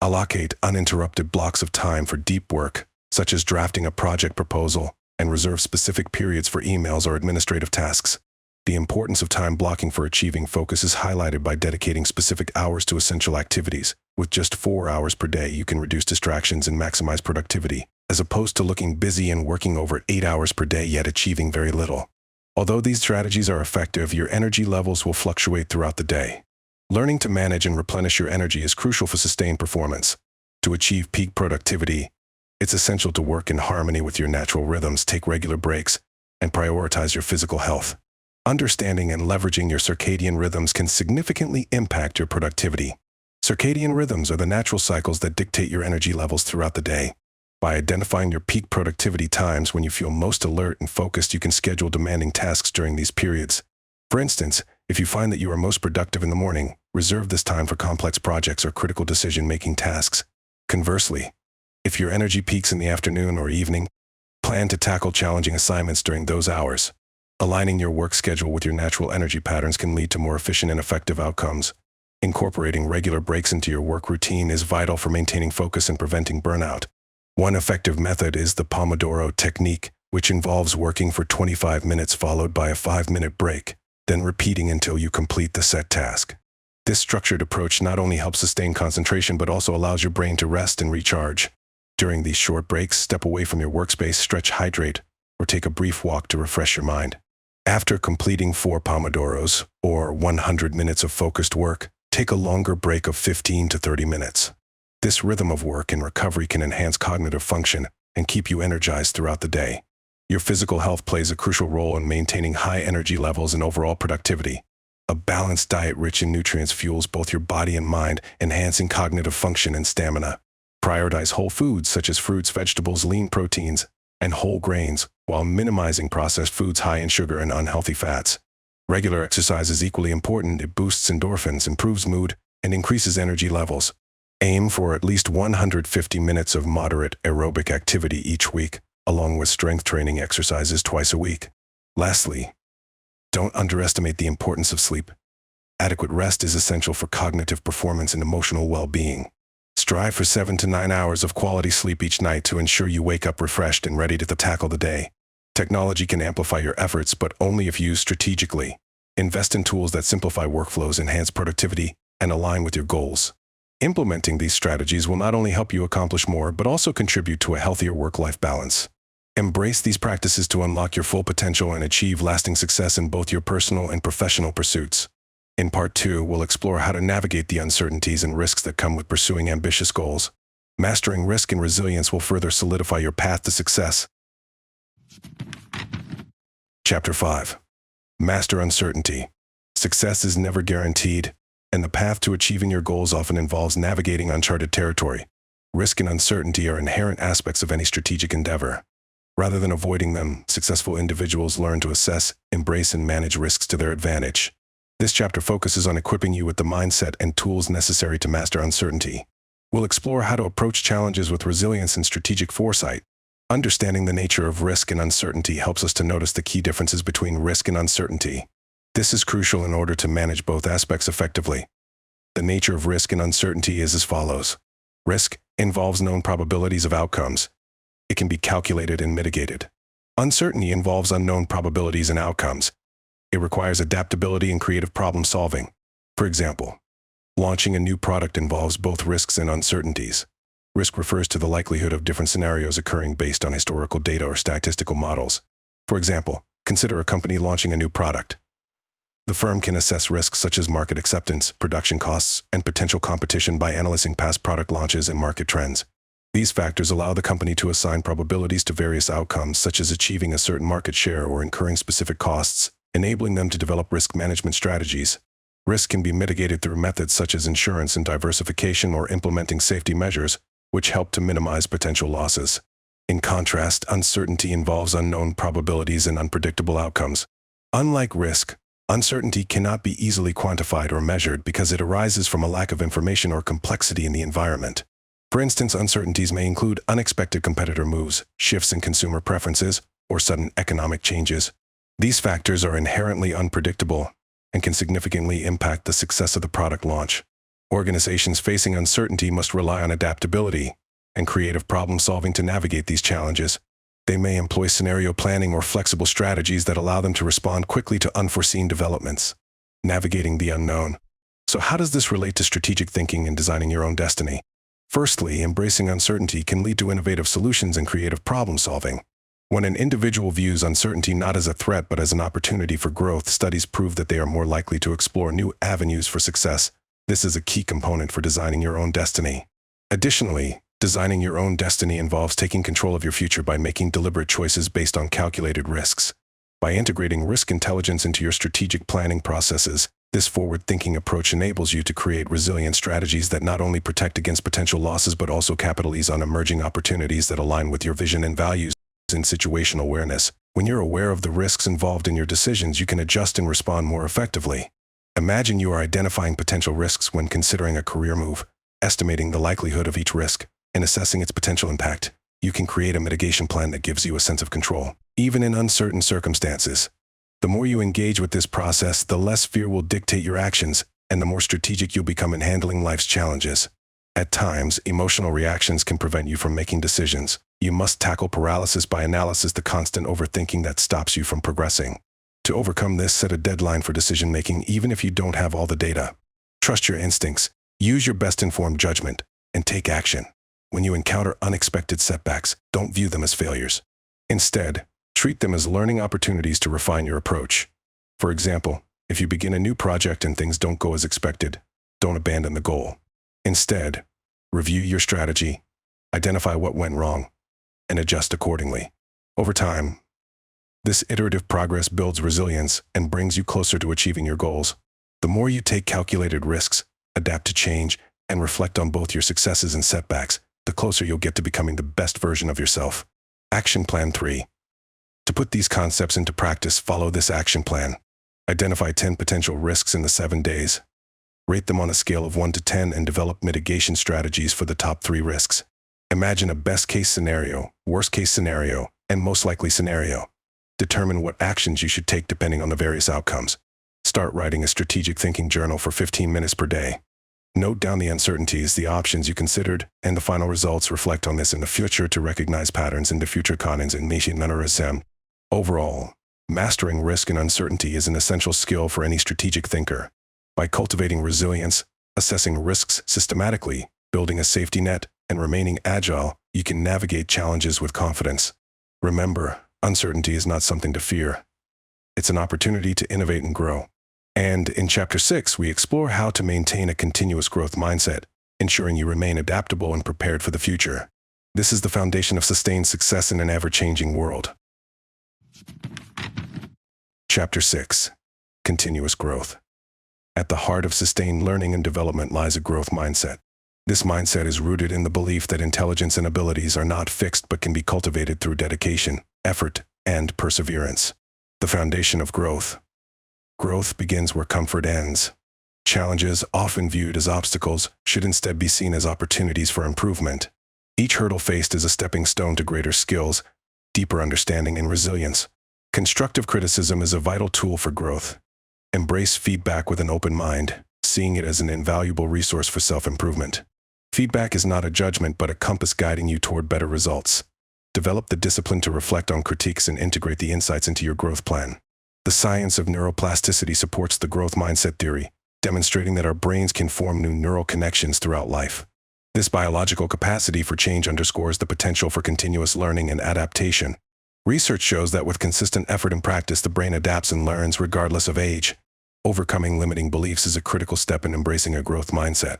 Allocate uninterrupted blocks of time for deep work, such as drafting a project proposal, and reserve specific periods for emails or administrative tasks. The importance of time blocking for achieving focus is highlighted by dedicating specific hours to essential activities. With just 4 hours per day, you can reduce distractions and maximize productivity, as opposed to looking busy and working over 8 hours per day yet achieving very little. Although these strategies are effective, your energy levels will fluctuate throughout the day. Learning to manage and replenish your energy is crucial for sustained performance. To achieve peak productivity, it's essential to work in harmony with your natural rhythms, take regular breaks, and prioritize your physical health. Understanding and leveraging your circadian rhythms can significantly impact your productivity. Circadian rhythms are the natural cycles that dictate your energy levels throughout the day. By identifying your peak productivity times when you feel most alert and focused, you can schedule demanding tasks during these periods. For instance, if you find that you are most productive in the morning, reserve this time for complex projects or critical decision-making tasks. Conversely, if your energy peaks in the afternoon or evening, plan to tackle challenging assignments during those hours. Aligning your work schedule with your natural energy patterns can lead to more efficient and effective outcomes. Incorporating regular breaks into your work routine is vital for maintaining focus and preventing burnout. One effective method is the Pomodoro technique, which involves working for 25 minutes followed by a 5-minute break, then repeating until you complete the set task. This structured approach not only helps sustain concentration but also allows your brain to rest and recharge. During these short breaks, step away from your workspace, stretch, hydrate, or take a brief walk to refresh your mind. After completing 4 Pomodoros, or 100 minutes of focused work, take a longer break of 15 to 30 minutes. This rhythm of work and recovery can enhance cognitive function and keep you energized throughout the day. Your physical health plays a crucial role in maintaining high energy levels and overall productivity. A balanced diet rich in nutrients fuels both your body and mind, enhancing cognitive function and stamina. Prioritize whole foods such as fruits, vegetables, lean proteins, and whole grains, while minimizing processed foods high in sugar and unhealthy fats. Regular exercise is equally important. It boosts endorphins, improves mood, and increases energy levels. Aim for at least 150 minutes of moderate aerobic activity each week, along with strength training exercises twice a week. Lastly, don't underestimate the importance of sleep. Adequate rest is essential for cognitive performance and emotional well-being. Strive for 7 to 9 hours of quality sleep each night to ensure you wake up refreshed and ready to tackle the day. Technology can amplify your efforts, but only if used strategically. Invest in tools that simplify workflows, enhance productivity, and align with your goals. Implementing these strategies will not only help you accomplish more, but also contribute to a healthier work-life balance. Embrace these practices to unlock your full potential and achieve lasting success in both your personal and professional pursuits. In Part 2, we'll explore how to navigate the uncertainties and risks that come with pursuing ambitious goals. Mastering risk and resilience will further solidify your path to success. Chapter 5. Master uncertainty. Success is never guaranteed, and the path to achieving your goals often involves navigating uncharted territory. Risk and uncertainty are inherent aspects of any strategic endeavor. Rather than avoiding them, successful individuals learn to assess, embrace, and manage risks to their advantage. This chapter focuses on equipping you with the mindset and tools necessary to master uncertainty. We'll explore how to approach challenges with resilience and strategic foresight. Understanding the nature of risk and uncertainty helps us to notice the key differences between risk and uncertainty. This is crucial in order to manage both aspects effectively. The nature of risk and uncertainty is as follows. Risk involves known probabilities of outcomes. It can be calculated and mitigated. Uncertainty involves unknown probabilities and outcomes. It requires adaptability and creative problem solving. For example, launching a new product involves both risks and uncertainties. Risk refers to the likelihood of different scenarios occurring based on historical data or statistical models. For example, consider a company launching a new product. The firm can assess risks such as market acceptance, production costs, and potential competition by analyzing past product launches and market trends. These factors allow the company to assign probabilities to various outcomes, such as achieving a certain market share or incurring specific costs, enabling them to develop risk management strategies. Risk can be mitigated through methods such as insurance and diversification or implementing safety measures, which help to minimize potential losses. In contrast, uncertainty involves unknown probabilities and unpredictable outcomes. Unlike risk, uncertainty cannot be easily quantified or measured because it arises from a lack of information or complexity in the environment. For instance, uncertainties may include unexpected competitor moves, shifts in consumer preferences, or sudden economic changes. These factors are inherently unpredictable and can significantly impact the success of the product launch. Organizations facing uncertainty must rely on adaptability and creative problem-solving to navigate these challenges. They may employ scenario planning or flexible strategies that allow them to respond quickly to unforeseen developments. Navigating the unknown. So how does this relate to strategic thinking and designing your own destiny? Firstly, embracing uncertainty can lead to innovative solutions and creative problem-solving. When an individual views uncertainty not as a threat but as an opportunity for growth, studies prove that they are more likely to explore new avenues for success. This is a key component for designing your own destiny. Additionally, designing your own destiny involves taking control of your future by making deliberate choices based on calculated risks. By integrating risk intelligence into your strategic planning processes, this forward-thinking approach enables you to create resilient strategies that not only protect against potential losses but also capitalize on emerging opportunities that align with your vision and values. In situational awareness, when you're aware of the risks involved in your decisions, you can adjust and respond more effectively. Imagine you are identifying potential risks when considering a career move, estimating the likelihood of each risk, and assessing its potential impact. You can create a mitigation plan that gives you a sense of control, even in uncertain circumstances. The more you engage with this process, the less fear will dictate your actions, and the more strategic you'll become in handling life's challenges. At times, emotional reactions can prevent you from making decisions. You must tackle paralysis by analysis, the constant overthinking that stops you from progressing. To overcome this, set a deadline for decision-making even if you don't have all the data. Trust your instincts, use your best-informed judgment, and take action. When you encounter unexpected setbacks, don't view them as failures. Instead, treat them as learning opportunities to refine your approach. For example, if you begin a new project and things don't go as expected, don't abandon the goal. Instead, review your strategy, identify what went wrong, and adjust accordingly. Over time, this iterative progress builds resilience and brings you closer to achieving your goals. The more you take calculated risks, adapt to change, and reflect on both your successes and setbacks, the closer you'll get to becoming the best version of yourself. Action Plan 3. To put these concepts into practice, follow this action plan. Identify 10 potential risks in the 7 days. Rate them on a scale of 1 to 10 and develop mitigation strategies for the top 3 risks. Imagine a best-case scenario, worst-case scenario, and most likely scenario. Determine what actions you should take depending on the various outcomes. Start writing a strategic thinking journal for 15 minutes per day. Note down the uncertainties, the options you considered, and the final results. Reflect on this in the future to recognize patterns in the future connings and machine mannerism. Overall, mastering risk and uncertainty is an essential skill for any strategic thinker. By cultivating resilience, assessing risks systematically, building a safety net, and remaining agile, you can navigate challenges with confidence. Remember, uncertainty is not something to fear. It's an opportunity to innovate and grow. And in Chapter 6, we explore how to maintain a continuous growth mindset, ensuring you remain adaptable and prepared for the future. This is the foundation of sustained success in an ever-changing world. Chapter 6. Continuous Growth. At the heart of sustained learning and development lies a growth mindset. This mindset is rooted in the belief that intelligence and abilities are not fixed but can be cultivated through dedication, effort, and perseverance. The foundation of growth. Growth begins where comfort ends. Challenges, often viewed as obstacles, should instead be seen as opportunities for improvement. Each hurdle faced is a stepping stone to greater skills, deeper understanding, and resilience. Constructive criticism is a vital tool for growth. Embrace feedback with an open mind, seeing it as an invaluable resource for self-improvement. Feedback is not a judgment but a compass guiding you toward better results. Develop the discipline to reflect on critiques and integrate the insights into your growth plan. The science of neuroplasticity supports the growth mindset theory, demonstrating that our brains can form new neural connections throughout life. This biological capacity for change underscores the potential for continuous learning and adaptation. Research shows that with consistent effort and practice, the brain adapts and learns regardless of age. Overcoming limiting beliefs is a critical step in embracing a growth mindset.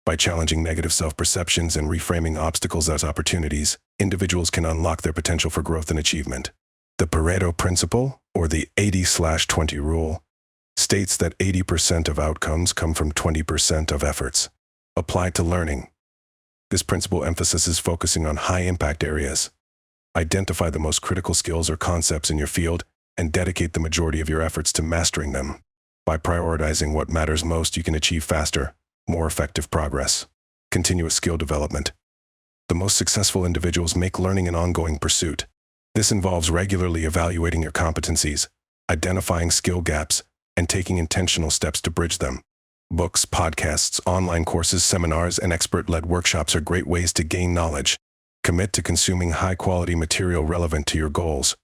By challenging negative self-perceptions and reframing obstacles as opportunities, individuals can unlock their potential for growth and achievement. The Pareto principle, or the 80/20 rule, states that 80% of outcomes come from 20% of efforts. Applied to learning, this principle emphasizes focusing on high-impact areas. Identify the most critical skills or concepts in your field and dedicate the majority of your efforts to mastering them. By prioritizing what matters most, you can achieve faster, more effective progress. Continuous skill development. The most successful individuals make learning an ongoing pursuit. This involves regularly evaluating your competencies, identifying skill gaps, and taking intentional steps to bridge them. Books, podcasts, online courses, seminars, and expert-led workshops are great ways to gain knowledge. Commit to consuming high-quality material relevant to your goals.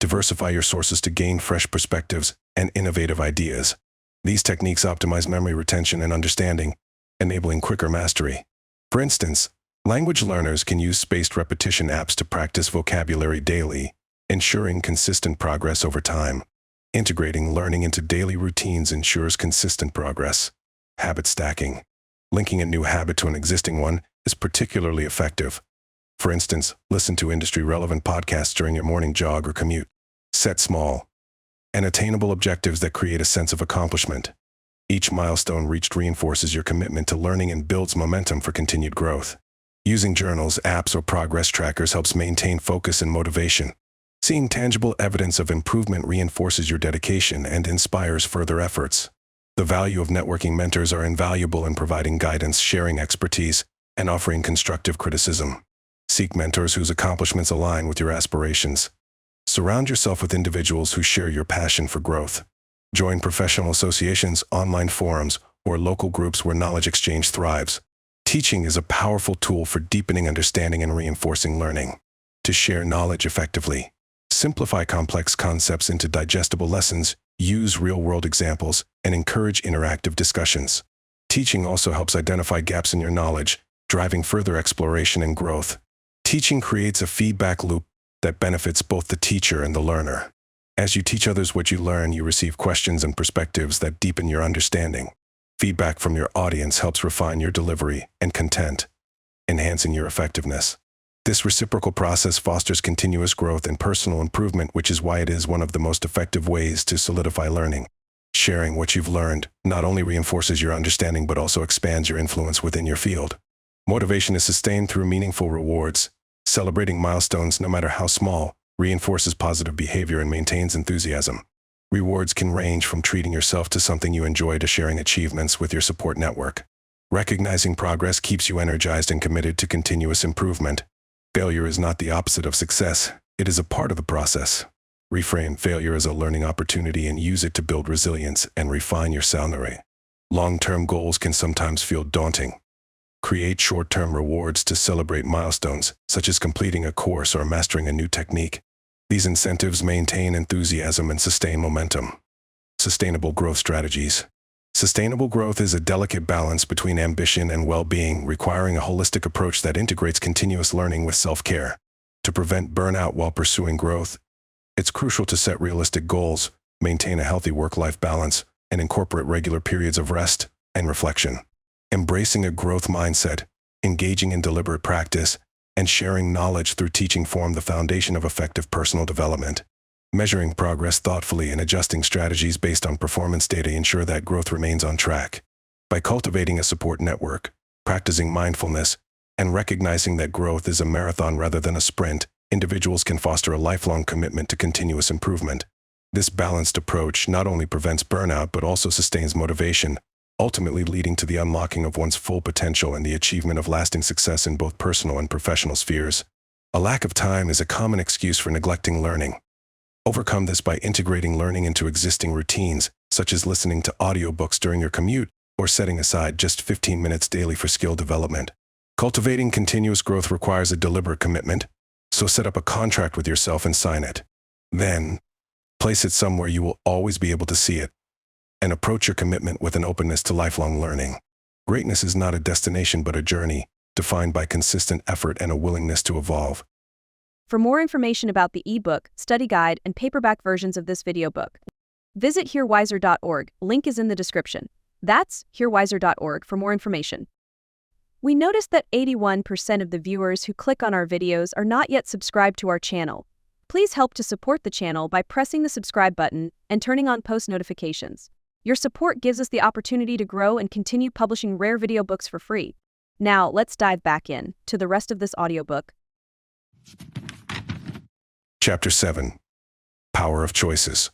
Diversify your sources to gain fresh perspectives and innovative ideas. These techniques optimize memory retention and understanding, enabling quicker mastery. For instance, language learners can use spaced repetition apps to practice vocabulary daily, ensuring consistent progress over time. Integrating learning into daily routines ensures consistent progress. Habit stacking. Linking a new habit to an existing one is particularly effective. For instance, listen to industry-relevant podcasts during your morning jog or commute. Set small and attainable objectives that create a sense of accomplishment. Each milestone reached reinforces your commitment to learning and builds momentum for continued growth. Using journals, apps, or progress trackers helps maintain focus and motivation. Seeing tangible evidence of improvement reinforces your dedication and inspires further efforts. The value of networking mentors are invaluable in providing guidance, sharing expertise, and offering constructive criticism. Seek mentors whose accomplishments align with your aspirations. Surround yourself with individuals who share your passion for growth. Join professional associations, online forums, or local groups where knowledge exchange thrives. Teaching is a powerful tool for deepening understanding and reinforcing learning. To share knowledge effectively, simplify complex concepts into digestible lessons, use real-world examples, and encourage interactive discussions. Teaching also helps identify gaps in your knowledge, driving further exploration and growth. Teaching creates a feedback loop that benefits both the teacher and the learner. As you teach others what you learn, you receive questions and perspectives that deepen your understanding. Feedback from your audience helps refine your delivery and content, enhancing your effectiveness. This reciprocal process fosters continuous growth and personal improvement, which is why it is one of the most effective ways to solidify learning. Sharing what you've learned not only reinforces your understanding but also expands your influence within your field. Motivation is sustained through meaningful rewards. Celebrating milestones, no matter how small, reinforces positive behavior and maintains enthusiasm. Rewards can range from treating yourself to something you enjoy to sharing achievements with your support network. Recognizing progress keeps you energized and committed to continuous improvement. Failure is not the opposite of success. It is a part of the process. Reframe failure as a learning opportunity and use it to build resilience and refine your salary. Long-term goals can sometimes feel daunting. Create short-term rewards to celebrate milestones, such as completing a course or mastering a new technique. These incentives maintain enthusiasm and sustain momentum. Sustainable growth strategies. Sustainable growth is a delicate balance between ambition and well-being, requiring a holistic approach that integrates continuous learning with self-care. To prevent burnout while pursuing growth, it's crucial to set realistic goals, maintain a healthy work-life balance, and incorporate regular periods of rest and reflection. Embracing a growth mindset, engaging in deliberate practice, and sharing knowledge through teaching form the foundation of effective personal development. Measuring progress thoughtfully and adjusting strategies based on performance data ensure that growth remains on track. By cultivating a support network, practicing mindfulness, and recognizing that growth is a marathon rather than a sprint, individuals can foster a lifelong commitment to continuous improvement. This balanced approach not only prevents burnout but also sustains motivation, ultimately leading to the unlocking of one's full potential and the achievement of lasting success in both personal and professional spheres. A lack of time is a common excuse for neglecting learning. Overcome this by integrating learning into existing routines, such as listening to audiobooks during your commute or setting aside just 15 minutes daily for skill development. Cultivating continuous growth requires a deliberate commitment, so set up a contract with yourself and sign it. Then, place it somewhere you will always be able to see it, and approach your commitment with an openness to lifelong learning. Greatness is not a destination but a journey, defined by consistent effort and a willingness to evolve. For more information about the ebook, study guide, and paperback versions of this video book, visit hearwiser.org. Link is in the description. That's hearwiser.org for more information. We noticed that 81% of the viewers who click on our videos are not yet subscribed to our channel. Please help to support the channel by pressing the subscribe button and turning on post notifications. Your support gives us the opportunity to grow and continue publishing rare video books for free. Now, let's dive back in to the rest of this audiobook. Chapter 7. Power of Choices.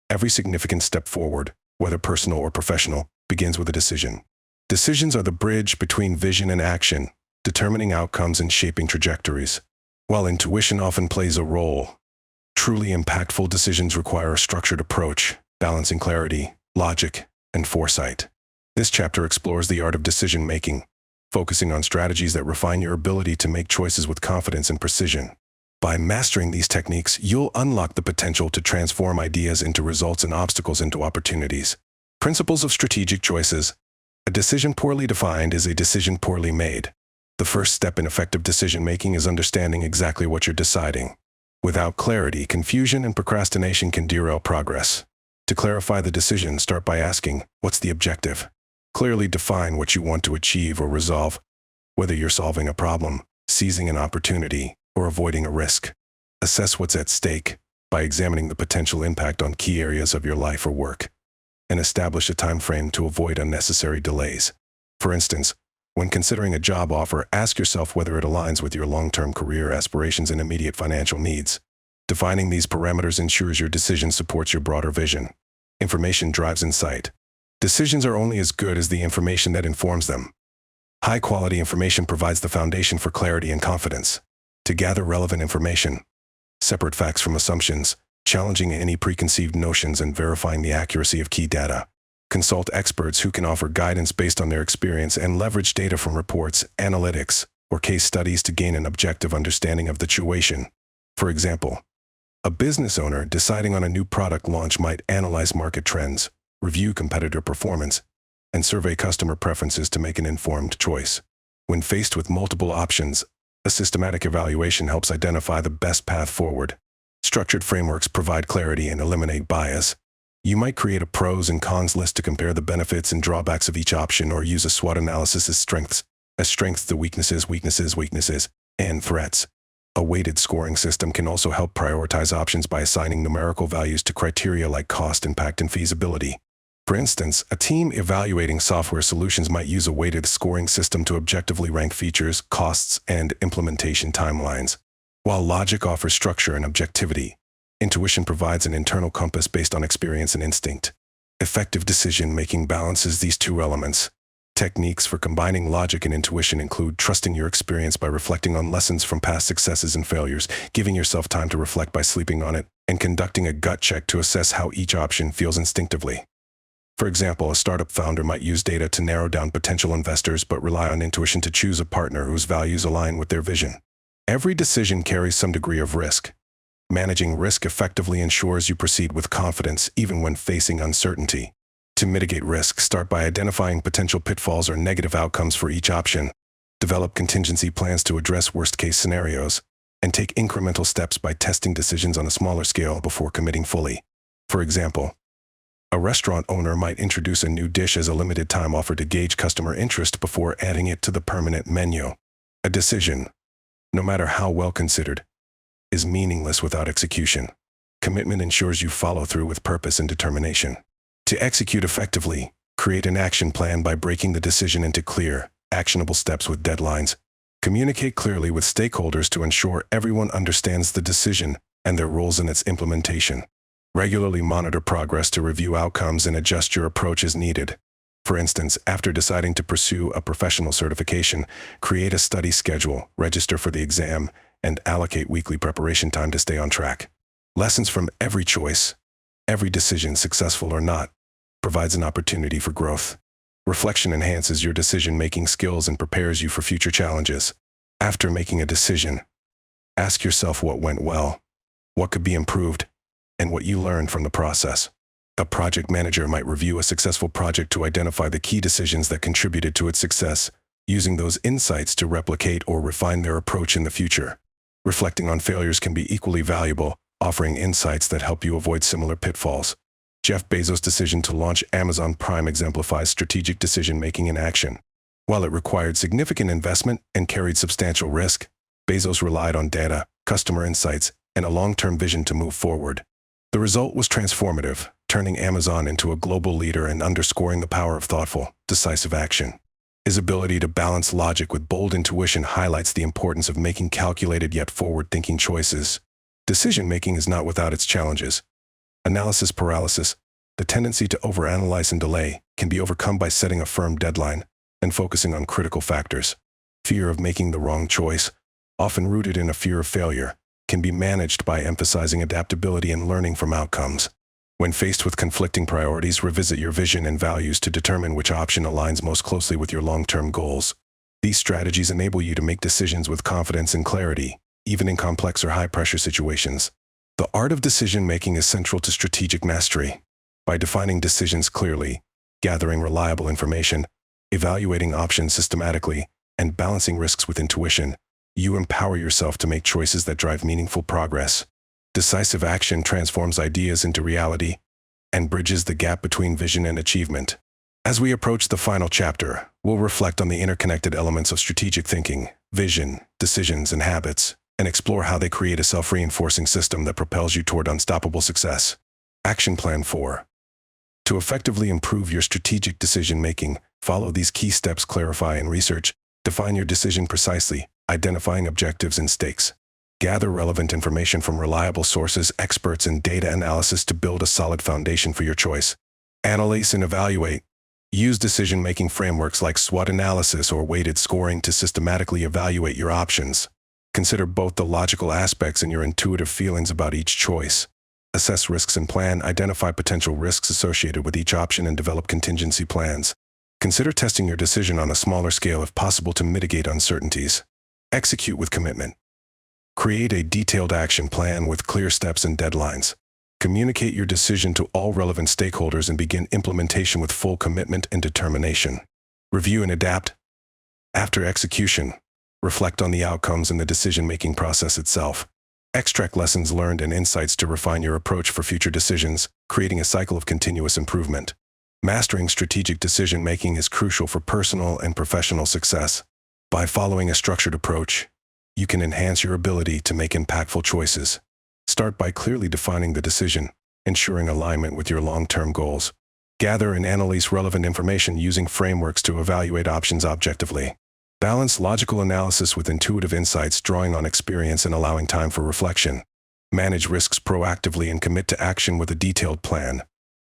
Every significant step forward, whether personal or professional, begins with a decision. Decisions are the bridge between vision and action, determining outcomes and shaping trajectories. While intuition often plays a role, truly impactful decisions require a structured approach, balancing clarity, logic, and foresight. This chapter explores the art of decision-making, focusing on strategies that refine your ability to make choices with confidence and precision. By mastering these techniques, you'll unlock the potential to transform ideas into results and obstacles into opportunities. Principles of strategic choices. A decision poorly defined is a decision poorly made. The first step in effective decision-making is understanding exactly what you're deciding. Without clarity, confusion and procrastination can derail progress. To clarify the decision, start by asking, what's the objective? Clearly define what you want to achieve or resolve. Whether you're solving a problem, seizing an opportunity, or avoiding a risk, assess what's at stake by examining the potential impact on key areas of your life or work, and establish a time frame to avoid unnecessary delays. For instance, when considering a job offer, ask yourself whether it aligns with your long-term career aspirations and immediate financial needs. Defining these parameters ensures your decision supports your broader vision. Information drives insight. Decisions are only as good as the information that informs them. High-quality information provides the foundation for clarity and confidence. To gather relevant information, separate facts from assumptions, challenging any preconceived notions and verifying the accuracy of key data. Consult experts who can offer guidance based on their experience and leverage data from reports, analytics, or case studies to gain an objective understanding of the situation. For example, a business owner deciding on a new product launch might analyze market trends, review competitor performance, and survey customer preferences to make an informed choice. When faced with multiple options, a systematic evaluation helps identify the best path forward. Structured frameworks provide clarity and eliminate bias. You might create a pros and cons list to compare the benefits and drawbacks of each option, or use a SWOT analysis as strengths the weaknesses, and threats. A weighted scoring system can also help prioritize options by assigning numerical values to criteria like cost, impact, and feasibility. For instance, a team evaluating software solutions might use a weighted scoring system to objectively rank features, costs, and implementation timelines. While logic offers structure and objectivity, intuition provides an internal compass based on experience and instinct. Effective decision-making balances these two elements. Techniques for combining logic and intuition include trusting your experience by reflecting on lessons from past successes and failures, giving yourself time to reflect by sleeping on it, and conducting a gut check to assess how each option feels instinctively. For example, a startup founder might use data to narrow down potential investors but rely on intuition to choose a partner whose values align with their vision. Every decision carries some degree of risk. Managing risk effectively ensures you proceed with confidence even when facing uncertainty. To mitigate risk, start by identifying potential pitfalls or negative outcomes for each option. Develop contingency plans to address worst-case scenarios, and take incremental steps by testing decisions on a smaller scale before committing fully. For example, a restaurant owner might introduce a new dish as a limited-time offer to gauge customer interest before adding it to the permanent menu. A decision, no matter how well considered, is meaningless without execution. Commitment ensures you follow through with purpose and determination. To execute effectively, create an action plan by breaking the decision into clear, actionable steps with deadlines. Communicate clearly with stakeholders to ensure everyone understands the decision and their roles in its implementation. Regularly monitor progress to review outcomes and adjust your approach as needed. For instance, after deciding to pursue a professional certification, create a study schedule, register for the exam, and allocate weekly preparation time to stay on track. Lessons from every choice, every decision, successful or not, provides an opportunity for growth. Reflection enhances your decision-making skills and prepares you for future challenges. After making a decision, ask yourself what went well, what could be improved, and what you learned from the process. A project manager might review a successful project to identify the key decisions that contributed to its success, using those insights to replicate or refine their approach in the future. Reflecting on failures can be equally valuable, offering insights that help you avoid similar pitfalls. Jeff Bezos' decision to launch Amazon Prime exemplifies strategic decision-making in action. While it required significant investment and carried substantial risk, Bezos relied on data, customer insights, and a long-term vision to move forward. The result was transformative, turning Amazon into a global leader and underscoring the power of thoughtful, decisive action. His ability to balance logic with bold intuition highlights the importance of making calculated yet forward-thinking choices. Decision-making is not without its challenges. Analysis paralysis, the tendency to overanalyze and delay, can be overcome by setting a firm deadline and focusing on critical factors. Fear of making the wrong choice, often rooted in a fear of failure, can be managed by emphasizing adaptability and learning from outcomes. When faced with conflicting priorities, revisit your vision and values to determine which option aligns most closely with your long-term goals. These strategies enable you to make decisions with confidence and clarity, even in complex or high-pressure situations. The art of decision-making is central to strategic mastery. By defining decisions clearly, gathering reliable information, evaluating options systematically, and balancing risks with intuition, you empower yourself to make choices that drive meaningful progress. Decisive action transforms ideas into reality and bridges the gap between vision and achievement. As we approach the final chapter, we'll reflect on the interconnected elements of strategic thinking, vision, decisions, and habits, and explore how they create a self-reinforcing system that propels you toward unstoppable success. Action Plan 4. To effectively improve your strategic decision-making, follow these key steps: clarify and research. Define your decision precisely, identifying objectives and stakes. Gather relevant information from reliable sources, experts, and data analysis to build a solid foundation for your choice. Analyze and evaluate. Use decision-making frameworks like SWOT analysis or weighted scoring to systematically evaluate your options. Consider both the logical aspects and your intuitive feelings about each choice. Assess risks and plan. Identify potential risks associated with each option and develop contingency plans. Consider testing your decision on a smaller scale if possible to mitigate uncertainties. Execute with commitment. Create a detailed action plan with clear steps and deadlines. Communicate your decision to all relevant stakeholders and begin implementation with full commitment and determination. Review and adapt. After execution, reflect on the outcomes and the decision-making process itself. Extract lessons learned and insights to refine your approach for future decisions, creating a cycle of continuous improvement. Mastering strategic decision-making is crucial for personal and professional success. By following a structured approach, you can enhance your ability to make impactful choices. Start by clearly defining the decision, ensuring alignment with your long-term goals. Gather and analyze relevant information using frameworks to evaluate options objectively. Balance logical analysis with intuitive insights, drawing on experience and allowing time for reflection. Manage risks proactively and commit to action with a detailed plan.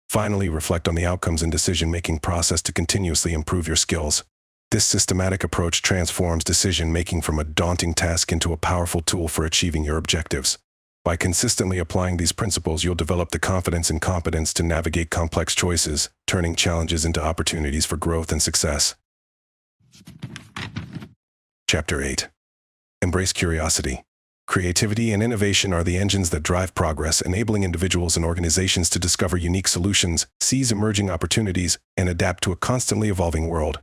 Finally, reflect on the outcomes and decision-making process to continuously improve your skills. This systematic approach transforms decision-making from a daunting task into a powerful tool for achieving your objectives. By consistently applying these principles, you'll develop the confidence and competence to navigate complex choices, turning challenges into opportunities for growth and success. Chapter 8. Embrace curiosity. Creativity and innovation are the engines that drive progress, enabling individuals and organizations to discover unique solutions, seize emerging opportunities, and adapt to a constantly evolving world.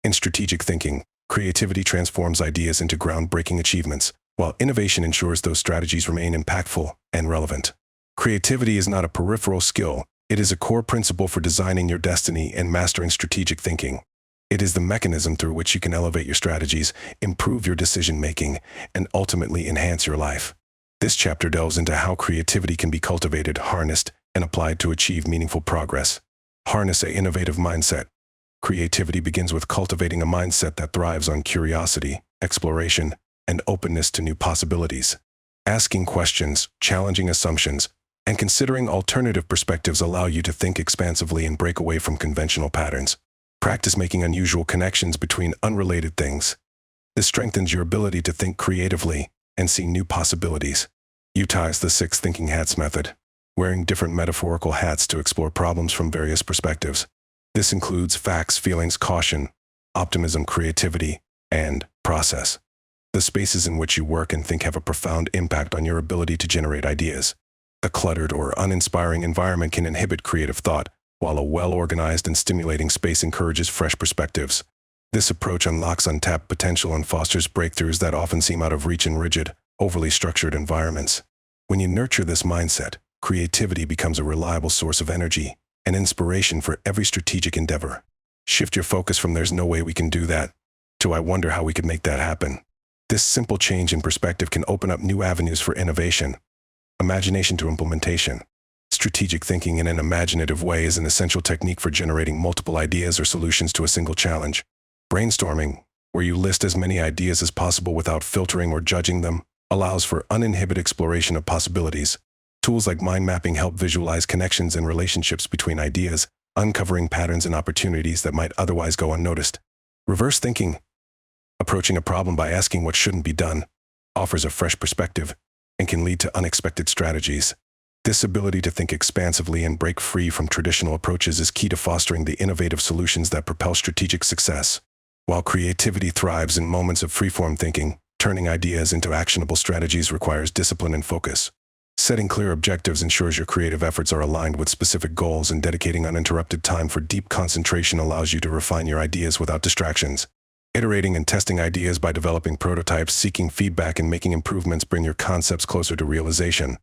In strategic thinking, creativity transforms ideas into groundbreaking achievements, while innovation ensures those strategies remain impactful and relevant. Creativity is not a peripheral skill, it is a core principle for designing your destiny and mastering strategic thinking. It is the mechanism through which you can elevate your strategies, improve your decision-making, and ultimately enhance your life. This chapter delves into how creativity can be cultivated, harnessed, and applied to achieve meaningful progress. Harness an innovative mindset. Creativity begins with cultivating a mindset that thrives on curiosity, exploration, and openness to new possibilities. Asking questions, challenging assumptions, and considering alternative perspectives allow you to think expansively and break away from conventional patterns. Practice making unusual connections between unrelated things. This strengthens your ability to think creatively and see new possibilities. Utilize the 6 thinking hats method, wearing different metaphorical hats to explore problems from various perspectives. This includes facts, feelings, caution, optimism, creativity, and process. The spaces in which you work and think have a profound impact on your ability to generate ideas. A cluttered or uninspiring environment can inhibit creative thought, while a well-organized and stimulating space encourages fresh perspectives. This approach unlocks untapped potential and fosters breakthroughs that often seem out of reach in rigid, overly structured environments. When you nurture this mindset, creativity becomes a reliable source of energy and inspiration for every strategic endeavor. Shift your focus from "there's no way we can do that" to "I wonder how we could make that happen." This simple change in perspective can open up new avenues for innovation. Imagination to implementation. Strategic thinking in an imaginative way is an essential technique for generating multiple ideas or solutions to a single challenge. Brainstorming, where you list as many ideas as possible without filtering or judging them, allows for uninhibited exploration of possibilities. Tools like mind mapping help visualize connections and relationships between ideas, uncovering patterns and opportunities that might otherwise go unnoticed. Reverse thinking, approaching a problem by asking what shouldn't be done, offers a fresh perspective and can lead to unexpected strategies. This ability to think expansively and break free from traditional approaches is key to fostering the innovative solutions that propel strategic success. While creativity thrives in moments of freeform thinking, turning ideas into actionable strategies requires discipline and focus. Setting clear objectives ensures your creative efforts are aligned with specific goals, and dedicating uninterrupted time for deep concentration allows you to refine your ideas without distractions. Iterating and testing ideas by developing prototypes, seeking feedback, and making improvements bring your concepts closer to realization.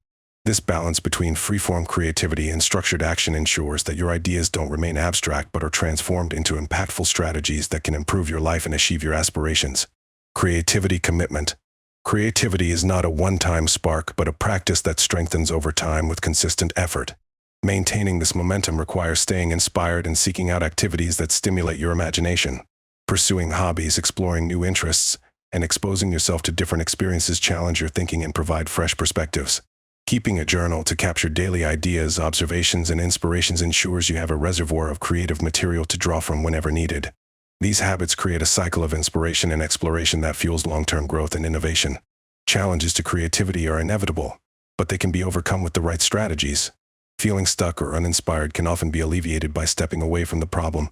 This balance between free-form creativity and structured action ensures that your ideas don't remain abstract but are transformed into impactful strategies that can improve your life and achieve your aspirations. Creativity commitment. Creativity is not a one-time spark but a practice that strengthens over time with consistent effort. Maintaining this momentum requires staying inspired and seeking out activities that stimulate your imagination. Pursuing hobbies, exploring new interests, and exposing yourself to different experiences challenge your thinking and provide fresh perspectives. Keeping a journal to capture daily ideas, observations, and inspirations ensures you have a reservoir of creative material to draw from whenever needed. These habits create a cycle of inspiration and exploration that fuels long-term growth and innovation. Challenges to creativity are inevitable, but they can be overcome with the right strategies. Feeling stuck or uninspired can often be alleviated by stepping away from the problem,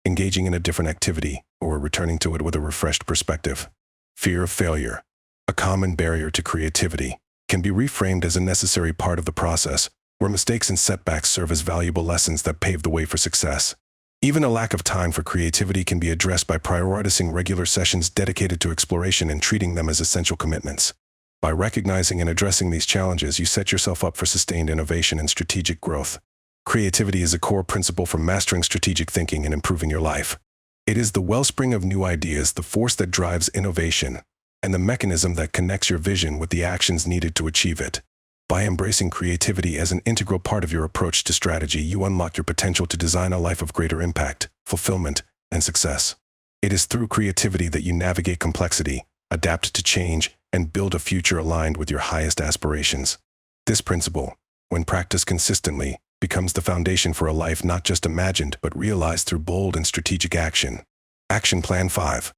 engaging in a different activity, or returning to it with a refreshed perspective. Fear of failure, a common barrier to creativity, can be reframed as a necessary part of the process, where mistakes and setbacks serve as valuable lessons that pave the way for success. Even a lack of time for creativity can be addressed by prioritizing regular sessions dedicated to exploration and treating them as essential commitments. By recognizing and addressing these challenges, you set yourself up for sustained innovation and strategic growth. Creativity is a core principle for mastering strategic thinking and improving your life. It is the wellspring of new ideas, the force that drives innovation, and the mechanism that connects your vision with the actions needed to achieve it. By embracing creativity as an integral part of your approach to strategy, you unlock your potential to design a life of greater impact, fulfillment, and success. It is through creativity that you navigate complexity, adapt to change, and build a future aligned with your highest aspirations. This principle, when practiced consistently, becomes the foundation for a life not just imagined but realized through bold and strategic action. Action Plan 5.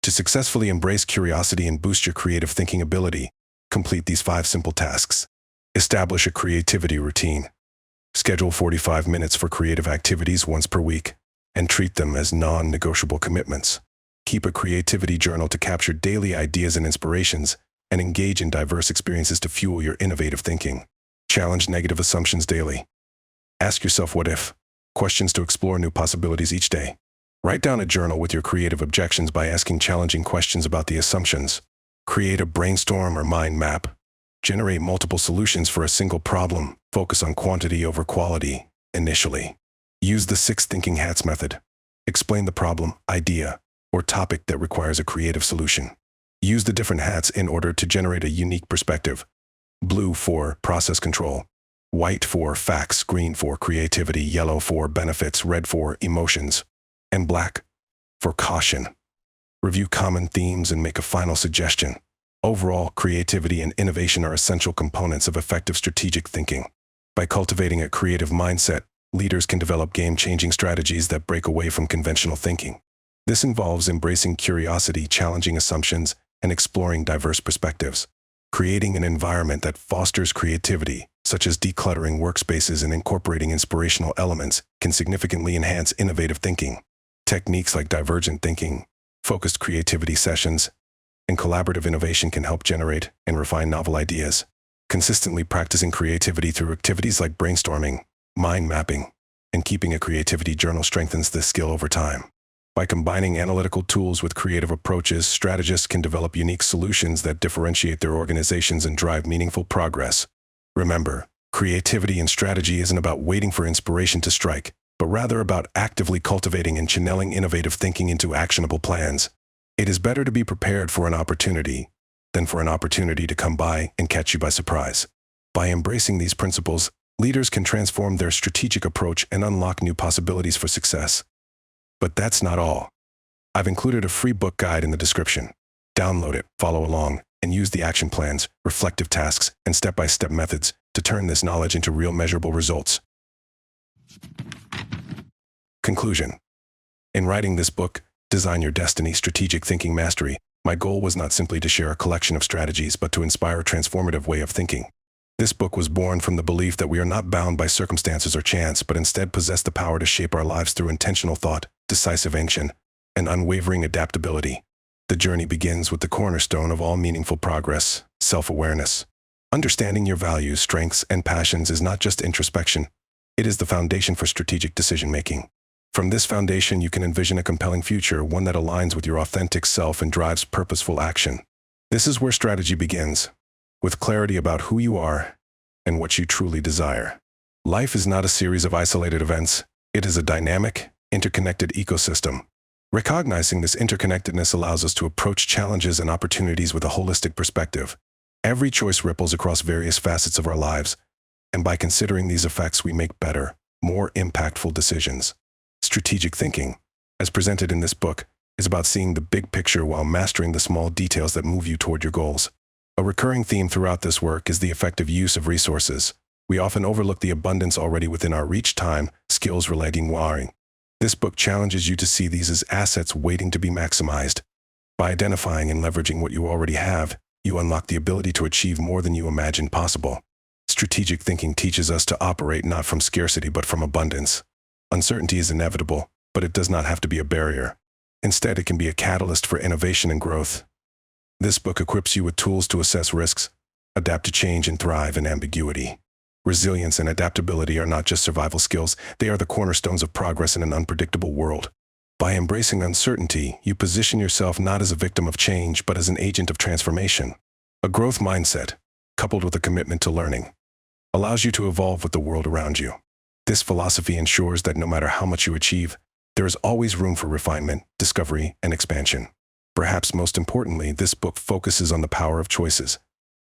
To successfully embrace curiosity and boost your creative thinking ability, complete these 5 simple tasks. Establish a creativity routine. Schedule 45 minutes for creative activities once per week, and treat them as non-negotiable commitments. Keep a creativity journal to capture daily ideas and inspirations, and engage in diverse experiences to fuel your innovative thinking. Challenge negative assumptions daily. Ask yourself what-if questions to explore new possibilities each day. Write down a journal with your creative objections by asking challenging questions about the assumptions. Create a brainstorm or mind map. Generate multiple solutions for a single problem. Focus on quantity over quality initially. Use the 6 thinking hats method. Explain the problem, idea, or topic that requires a creative solution. Use the different hats in order to generate a unique perspective. Blue for process control. White for facts, green for creativity, yellow for benefits, red for emotions, and black for caution. Review common themes and make a final suggestion. Overall, creativity and innovation are essential components of effective strategic thinking. By cultivating a creative mindset, leaders can develop game-changing strategies that break away from conventional thinking. This involves embracing curiosity, challenging assumptions, and exploring diverse perspectives. Creating an environment that fosters creativity, such as decluttering workspaces and incorporating inspirational elements, can significantly enhance innovative thinking. Techniques like divergent thinking, focused creativity sessions, and collaborative innovation can help generate and refine novel ideas. Consistently practicing creativity through activities like brainstorming, mind mapping, and keeping a creativity journal strengthens this skill over time. By combining analytical tools with creative approaches, strategists can develop unique solutions that differentiate their organizations and drive meaningful progress. Remember, creativity and strategy isn't about waiting for inspiration to strike, but rather about actively cultivating and channeling innovative thinking into actionable plans. It is better to be prepared for an opportunity than for an opportunity to come by and catch you by surprise. By embracing these principles, leaders can transform their strategic approach and unlock new possibilities for success. But that's not all. I've included a free book guide in the description. Download it, follow along, and use the action plans, reflective tasks, and step-by-step methods to turn this knowledge into real measurable results. Conclusion. In writing this book, Design Your Destiny, Strategic Thinking Mastery, my goal was not simply to share a collection of strategies, but to inspire a transformative way of thinking. This book was born from the belief that we are not bound by circumstances or chance, but instead possess the power to shape our lives through intentional thought, decisive action, and unwavering adaptability. The journey begins with the cornerstone of all meaningful progress, self-awareness. Understanding your values, strengths, and passions is not just introspection. It is the foundation for strategic decision-making. From this foundation, you can envision a compelling future, one that aligns with your authentic self and drives purposeful action. This is where strategy begins. With clarity about who you are and what you truly desire. Life is not a series of isolated events. It is a dynamic, interconnected ecosystem. Recognizing this interconnectedness allows us to approach challenges and opportunities with a holistic perspective. Every choice ripples across various facets of our lives, and by considering these effects, we make better, more impactful decisions. Strategic thinking, as presented in this book, is about seeing the big picture while mastering the small details that move you toward your goals. A recurring theme throughout this work is the effective use of resources. We often overlook the abundance already within our reach: time, skills, relating, wiring. This book challenges you to see these as assets waiting to be maximized. By identifying and leveraging what you already have, you unlock the ability to achieve more than you imagined possible. Strategic thinking teaches us to operate not from scarcity but from abundance. Uncertainty is inevitable, but it does not have to be a barrier. Instead, it can be a catalyst for innovation and growth. This book equips you with tools to assess risks, adapt to change, and thrive in ambiguity. Resilience and adaptability are not just survival skills, they are the cornerstones of progress in an unpredictable world. By embracing uncertainty, you position yourself not as a victim of change, but as an agent of transformation. A growth mindset, coupled with a commitment to learning, allows you to evolve with the world around you. This philosophy ensures that no matter how much you achieve, there is always room for refinement, discovery, and expansion. Perhaps most importantly, this book focuses on the power of choices.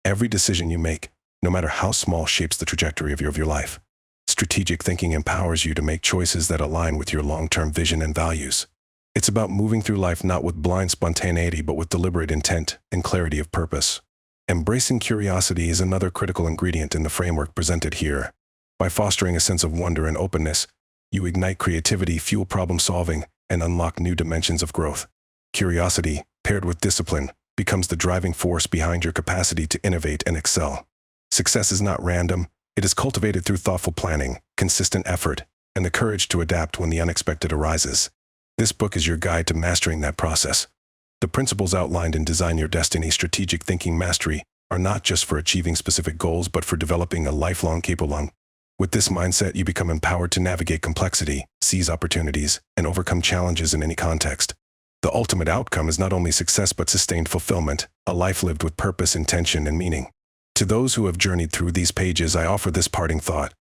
Every decision you make, no matter how small, shapes the trajectory of your life. Strategic thinking empowers you to make choices that align with your long-term vision and values. It's about moving through life not with blind spontaneity, but with deliberate intent and clarity of purpose. Embracing curiosity is another critical ingredient in the framework presented here. By fostering a sense of wonder and openness, you ignite creativity, fuel problem-solving, and unlock new dimensions of growth. Curiosity, paired with discipline, becomes the driving force behind your capacity to innovate and excel. Success is not random. It is cultivated through thoughtful planning, consistent effort, and the courage to adapt when the unexpected arises. This book is your guide to mastering that process. The principles outlined in Design Your Destiny: Strategic Thinking Mastery are not just for achieving specific goals, but for developing a lifelong capable. With this mindset, you become empowered to navigate complexity, seize opportunities, and overcome challenges in any context. The ultimate outcome is not only success but sustained fulfillment, a life lived with purpose, intention, and meaning. To those who have journeyed through these pages, I offer this parting thought.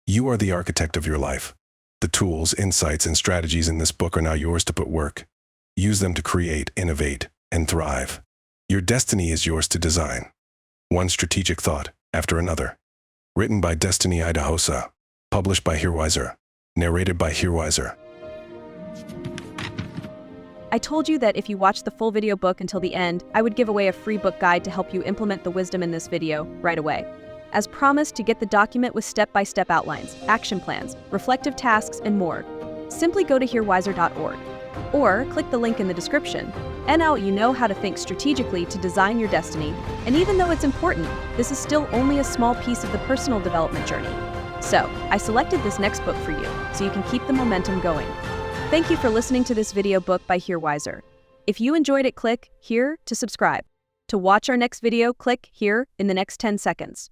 You are the architect of your life. The tools, insights, and strategies in this book are now yours to put work. Use them to create, innovate, and thrive. Your destiny is yours to design. One strategic thought after another. Written by Destiny Idahosa. Published by hearwiser. Narrated by hearwiser. I told you that if you watch the full video book until the end, I would give away a free book guide to help you implement the wisdom in this video right away. As promised, to get the document with step-by-step outlines, action plans, reflective tasks, and more, simply go to hearwiser.org or click the link in the description. And now you know how to think strategically to design your destiny. And even though it's important, this is still only a small piece of the personal development journey. So, I selected this next book for you, so you can keep the momentum going. Thank you for listening to this video book by hearwiser. If you enjoyed it, click here to subscribe. To watch our next video, click here in the next 10 seconds.